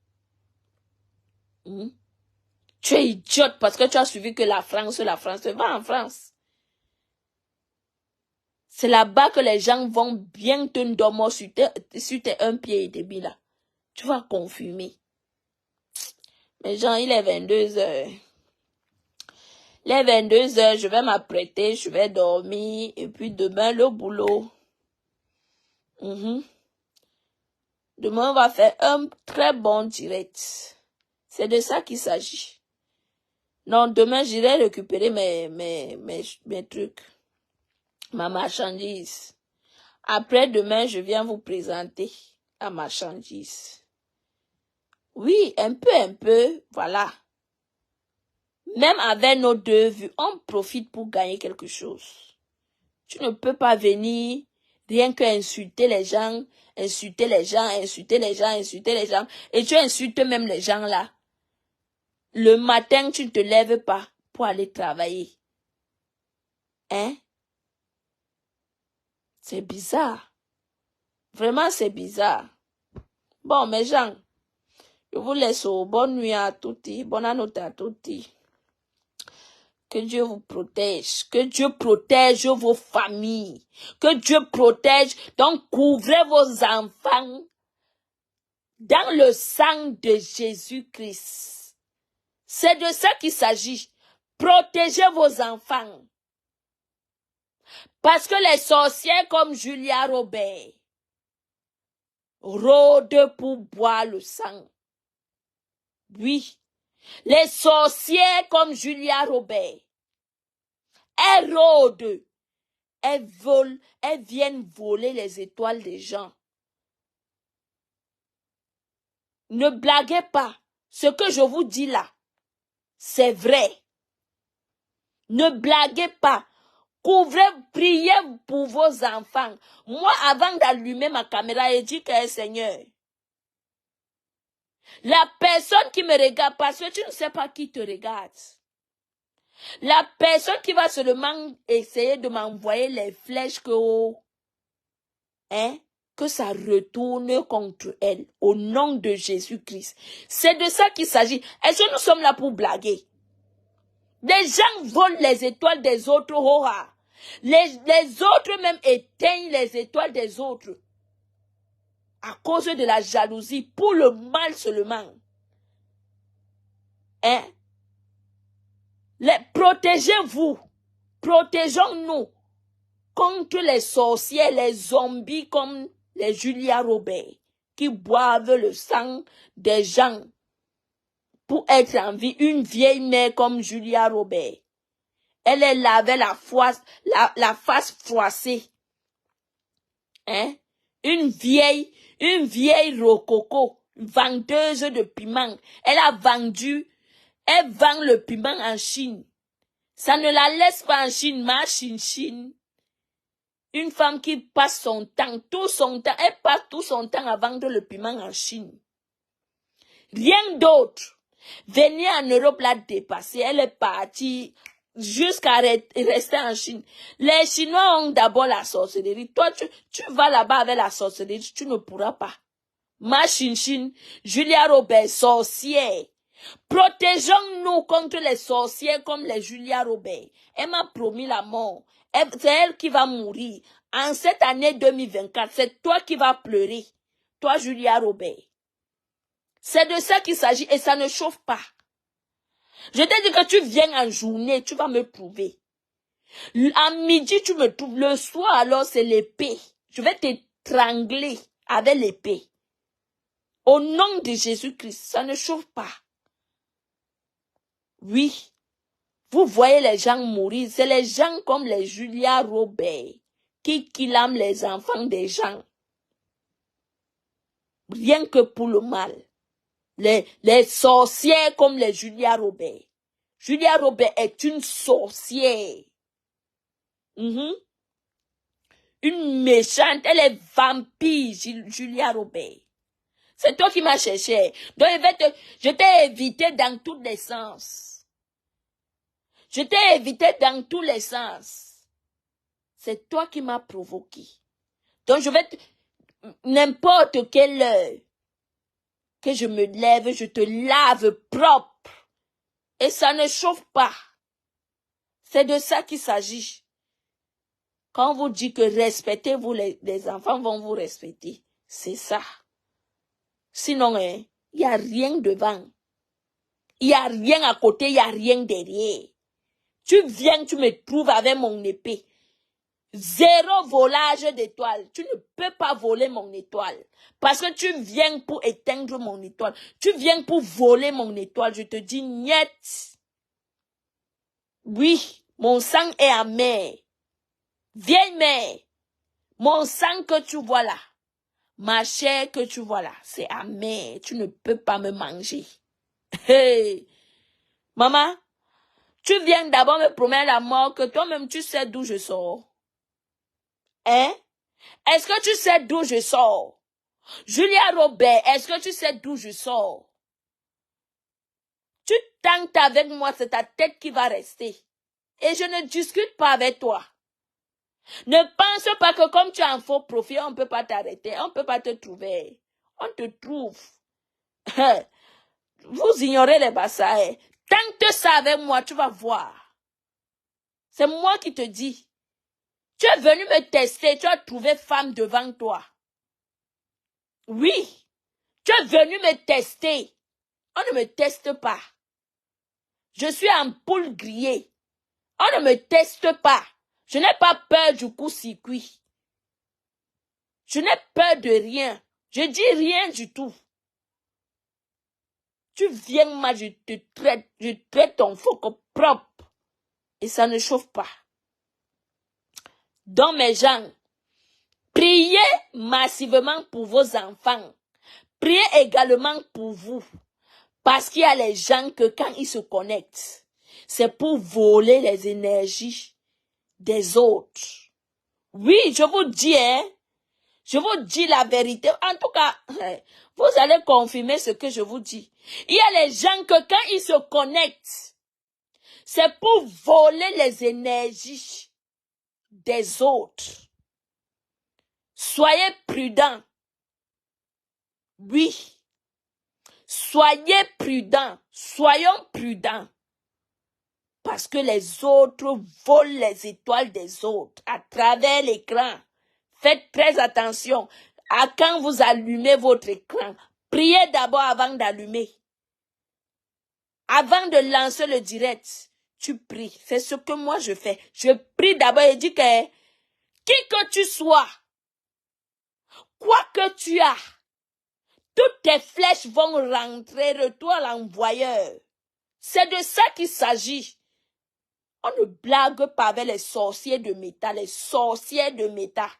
Tu es idiote parce que tu as suivi que la France, va en France. C'est là-bas que les gens vont bien te dormir sur tes 1 pied et demi là. Tu vas confirmer. Mais Jean, il est 22 heures. Il est 22 heures, je vais m'apprêter, je vais dormir. Et puis demain, le boulot. Demain, on va faire un très bon direct. C'est de ça qu'il s'agit. Non, demain, j'irai récupérer mes trucs. Ma marchandise. Après, demain, je viens vous présenter la marchandise. Oui, un peu, voilà. Même avec nos 2 vues, on profite pour gagner quelque chose. Tu ne peux pas venir rien que insulter les gens, et tu insultes même les gens là. Le matin, tu ne te lèves pas pour aller travailler. Hein? C'est bizarre. Vraiment, c'est bizarre. Bon, mes gens, je vous laisse. Bonne nuit à tutti. Bonne nuit à tutti. Que Dieu vous protège. Que Dieu protège vos familles. Que Dieu protège. Donc, couvrez vos enfants dans le sang de Jésus-Christ. C'est de ça qu'il s'agit. Protégez vos enfants. Parce que les sorcières comme Julia Robert rôdent pour boire le sang. Oui. Les sorcières comme Julia Robert, elles rôdent, elles volent, elles viennent voler les étoiles des gens. Ne blaguez pas. Ce que je vous dis là, c'est vrai. Ne blaguez pas. Couvrez, priez pour vos enfants. Moi, avant d'allumer ma caméra, j'ai dit que Seigneur, la personne qui me regarde, parce que tu ne sais pas qui te regarde. La personne qui va seulement essayer de m'envoyer les flèches que ça retourne contre elle, au nom de Jésus-Christ. C'est de ça qu'il s'agit. Est-ce que nous sommes là pour blaguer? Des gens volent les étoiles des autres. Les autres même éteignent les étoiles des autres. À cause de la jalousie, pour le mal seulement. Protégez-vous. Protégeons-nous contre les sorciers, les zombies comme les Julia Robert qui boivent le sang des gens pour être en vie. Une vieille mère comme Julia Robert. Elle avait la face froissée. Hein? Une vieille rococo, vendeuse de piment. Elle vend le piment en Chine. Ça ne la laisse pas en Chine, mais en Chine. Une femme qui passe son temps, elle passe tout son temps à vendre le piment en Chine. Rien d'autre. Venir en Europe l'a dépassée. Elle est partie jusqu'à rester en Chine. Les Chinois ont d'abord la sorcellerie. Toi, tu vas là-bas avec la sorcellerie, tu ne pourras pas. Ma Chine, Julia Robert, sorcière. Protégeons-nous contre les sorcières comme les Julia Robert. Elle m'a promis la mort. C'est elle qui va mourir. En cette année 2024, c'est toi qui vas pleurer. Toi, Julia Robert. C'est de ça qu'il s'agit et ça ne chauffe pas. Je t'ai dit que tu viens en journée, tu vas me prouver. À midi, tu me trouves. Le soir, alors, c'est l'épée. Je vais t'étrangler avec l'épée. Au nom de Jésus-Christ, ça ne chauffe pas. Oui. Vous voyez les gens mourir. C'est les gens comme les Julia Robert qui killament les enfants des gens. Rien que pour le mal. Les sorcières comme les Julia Robert. Julia Robert est une sorcière. Une méchante. Elle est vampire, Julia Robert. C'est toi qui m'as cherché. Donc je t'ai évité dans tous les sens. Je t'ai évité dans tous les sens. C'est toi qui m'as provoqué. Donc je vais n'importe quelle heure que je me lève, je te lave propre. Et ça ne chauffe pas. C'est de ça qu'il s'agit. Quand on vous dit que respectez-vous, les enfants vont vous respecter. C'est ça. Sinon, il n'y a rien devant. Il n'y a rien à côté, il n'y a rien derrière. Tu viens, tu me trouves avec mon épée. 0 volage d'étoiles. Tu ne peux pas voler mon étoile. Parce que tu viens pour éteindre mon étoile. Tu viens pour voler mon étoile. Je te dis niet. Oui, mon sang est amer. Vieille mère, mon sang que tu vois là, ma chair que tu vois là, c'est amer. Tu ne peux pas me manger. Hey, maman, tu viens d'abord me promettre la mort que toi-même tu sais d'où je sors. Hein? Est-ce que tu sais d'où je sors? Julia Robert, est-ce que tu sais d'où je sors? Tu tentes avec moi, c'est ta tête qui va rester. Et je ne discute pas avec toi. Ne pense pas que comme tu as un faux profil, on ne peut pas t'arrêter, on ne peut pas te trouver. On te trouve. Vous ignorez les bassailles. Tente ça avec moi, tu vas voir. C'est moi qui te dis. Tu es venu me tester, tu as trouvé femme devant toi. Oui, tu es venu me tester. On ne me teste pas. Je suis en poule grillée. On ne me teste pas. Je n'ai pas peur du coup-circuit. Je n'ai peur de rien. Je dis rien du tout. Tu viens, moi, je traite ton foc propre. Et ça ne chauffe pas. Donc, mes gens, priez massivement pour vos enfants. Priez également pour vous. Parce qu'il y a les gens que quand ils se connectent, c'est pour voler les énergies des autres. Oui, je vous dis, je vous dis la vérité. En tout cas, vous allez confirmer ce que je vous dis. Il y a les gens que quand ils se connectent, c'est pour voler les énergies des autres. Soyez prudents. Oui. Soyez prudents. Soyons prudents. Parce que les autres volent les étoiles des autres à travers l'écran. Faites très attention à quand vous allumez votre écran. Priez d'abord avant d'allumer. Avant de lancer le direct, tu pries. C'est ce que moi je fais. Je prie d'abord et dis que qui que tu sois, quoi que tu as, Toutes tes flèches vont rentrer, retour à l'envoyeur. C'est de ça qu'il s'agit. On ne blague pas avec les sorciers de métal, les sorcières de métal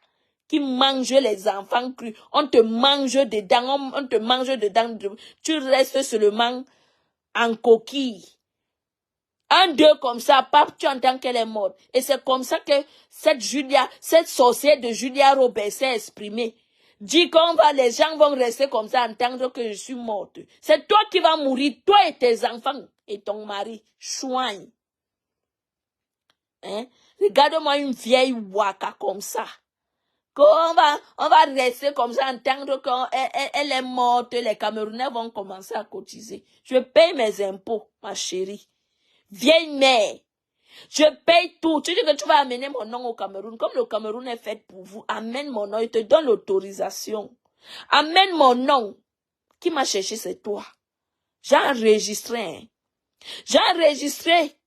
qui mangent les enfants crus. On te mange dedans, on te mange dedans. Tu restes seulement en coquille. Un, deux comme ça, pape, tu entends qu'elle est morte. Et c'est comme ça que cette sorcière de Julia Roberts s'est exprimée. Dit les gens vont rester comme ça, entendre que je suis morte. C'est toi qui vas mourir, toi et tes enfants, et ton mari. Chouin. Hein? Regarde-moi une vieille waka comme ça. On va rester comme ça, entendre qu'elle est morte, les Camerounais vont commencer à cotiser. Je paye mes impôts, ma chérie. Vieille mère, je paye tout. Tu dis que tu vas amener mon nom au Cameroun. Comme le Cameroun est fait pour vous, amène mon nom, il te donne l'autorisation. Amène mon nom. Qui m'a cherché, c'est toi. J'ai enregistré. Hein. J'ai enregistré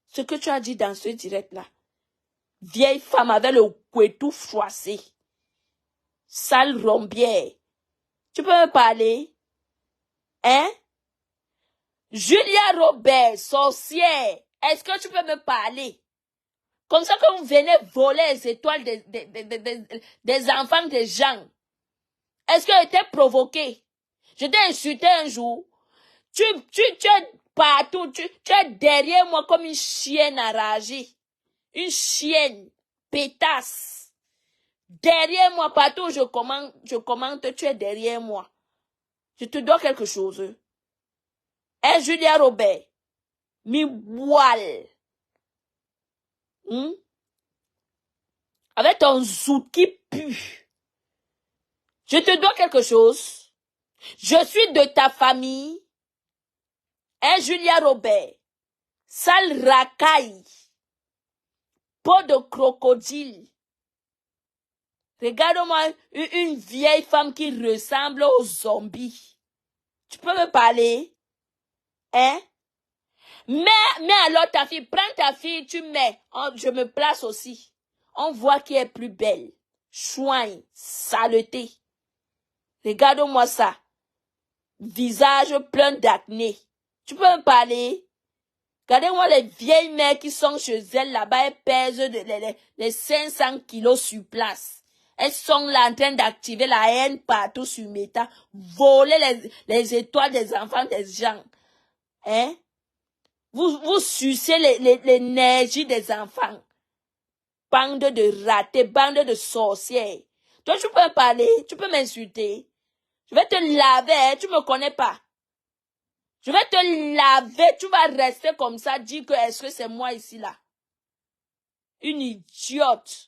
ce que tu as dit dans ce direct-là. Vieille femme avec le couetou froissé. Sale rombière. Tu peux me parler? Hein? Julia Roberts, sorcière. Est-ce que tu peux me parler? Comme ça que vous venez voler les étoiles des enfants des gens. Est-ce que j'étais provoqué? Je t'ai insulté un jour. Tu es partout. Tu es derrière moi comme une chienne enragée. Une chienne pétasse. Derrière moi, partout où je commente, tu es derrière moi. Je te dois quelque chose. Hein, Julia Roberts? Mi voile. Avec ton zout qui pue. Je te dois quelque chose. Je suis de ta famille. Hein, Julia Roberts? Sale racaille. Peau de crocodile. Regarde-moi une vieille femme qui ressemble aux zombies. Tu peux me parler? Hein? Mais alors ta fille, prends ta fille, tu mets. Je me place aussi. On voit qui est plus belle. Chouin, saleté. Regarde-moi ça. Visage plein d'acné. Tu peux me parler? Regardez-moi les vieilles mères qui sont chez elles là-bas, elles pèsent les 500 kilos sur place. Elles sont là en train d'activer la haine partout sur Meta, voler les étoiles des enfants des gens. Hein? Vous sucez l'énergie des enfants. Bande de ratés, bande de sorcières. Toi, tu peux parler, tu peux m'insulter. Je vais te laver, hein, tu me connais pas. Je vais te laver, tu vas rester comme ça, dire que est-ce que c'est moi ici là. Une idiote.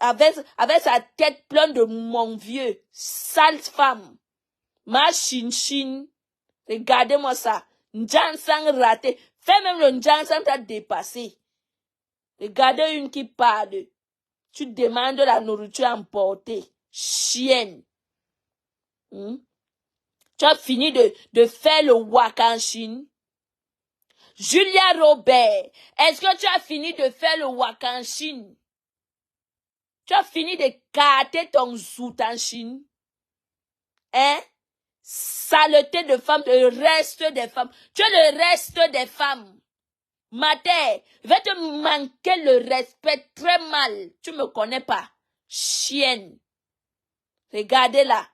Avec sa tête pleine de mon vieux. Sale femme. Ma chin-chin. Regardez-moi ça. Njansang raté. Fais même le Njansang t'a dépassé. Regardez une qui parle. Tu demandes la nourriture emportée. Chienne. Tu as fini de faire le wakanshin. Julia Roberts, est-ce que tu as fini de faire le wakanshin? Tu as fini de carter ton zoutanshin? Hein? Saleté de femme, le reste des femmes. Tu es le reste des femmes. Mater, je vais te manquer le respect très mal. Tu me connais pas. Chienne. Regardez là.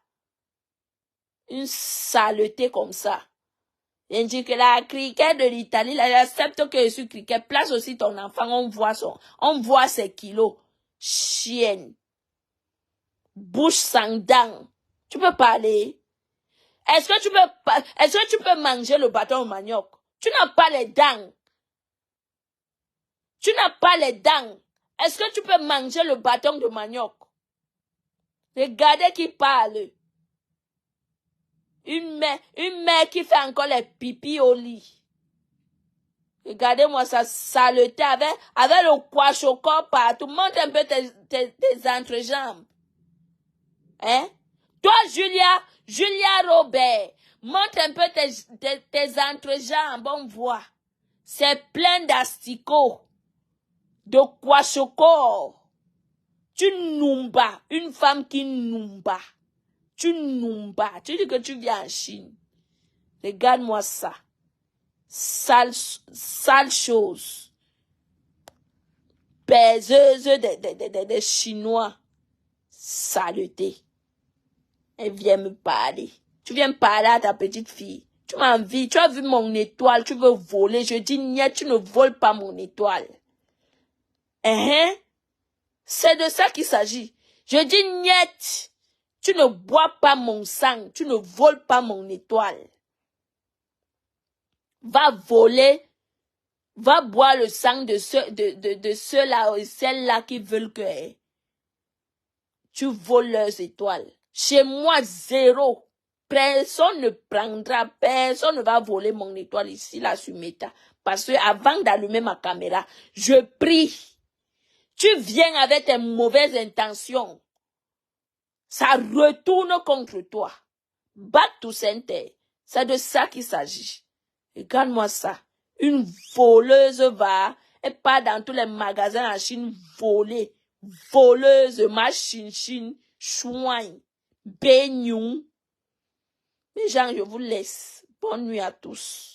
Une saleté comme ça. Il dit que la cricket de l'Italie, là, j'accepte que je suis cricket. Place aussi ton enfant, on voit ses kilos. Chienne. Bouche sans dents. Tu peux parler? Est-ce que tu peux manger le bâton au manioc? Tu n'as pas les dents. Tu n'as pas les dents. Est-ce que tu peux manger le bâton de manioc? Regardez qui parle. Une mère qui fait encore les pipis au lit. Regardez-moi ça, saleté avec le quachocor partout. Monte un peu tes entrejambes. Hein? Toi, Julia Roberts, monte un peu tes entrejambes, on voit. C'est plein d'asticots, de quachocor. Tu numba, une femme qui numba. Tu n'oumes pas. Tu dis que tu viens en Chine. Regarde-moi ça. Sale chose. Baiseuse des Chinois. Saleté. Elle vient me parler. Tu viens parler à ta petite fille. Tu m'envies. Tu as vu mon étoile. Tu veux voler. Je dis, niet, tu ne voles pas mon étoile. C'est de ça qu'il s'agit. Je dis, niet. Tu ne bois pas mon sang. Tu ne voles pas mon étoile. Va voler. Va boire le sang de ceux-là et celles-là qui veulent que tu voles leurs étoiles. Chez moi, zéro. Personne ne prendra, personne ne va voler mon étoile ici, là, sur Meta. Parce que avant d'allumer ma caméra, je prie. Tu viens avec tes mauvaises intentions. Ça retourne contre toi. Back to center. C'est de ça qu'il s'agit. Regarde-moi ça. Une voleuse va, elle part dans tous les magasins en Chine voler. Voleuse, machine, chouin, beignou. Mes gens, je vous laisse. Bonne nuit à tous.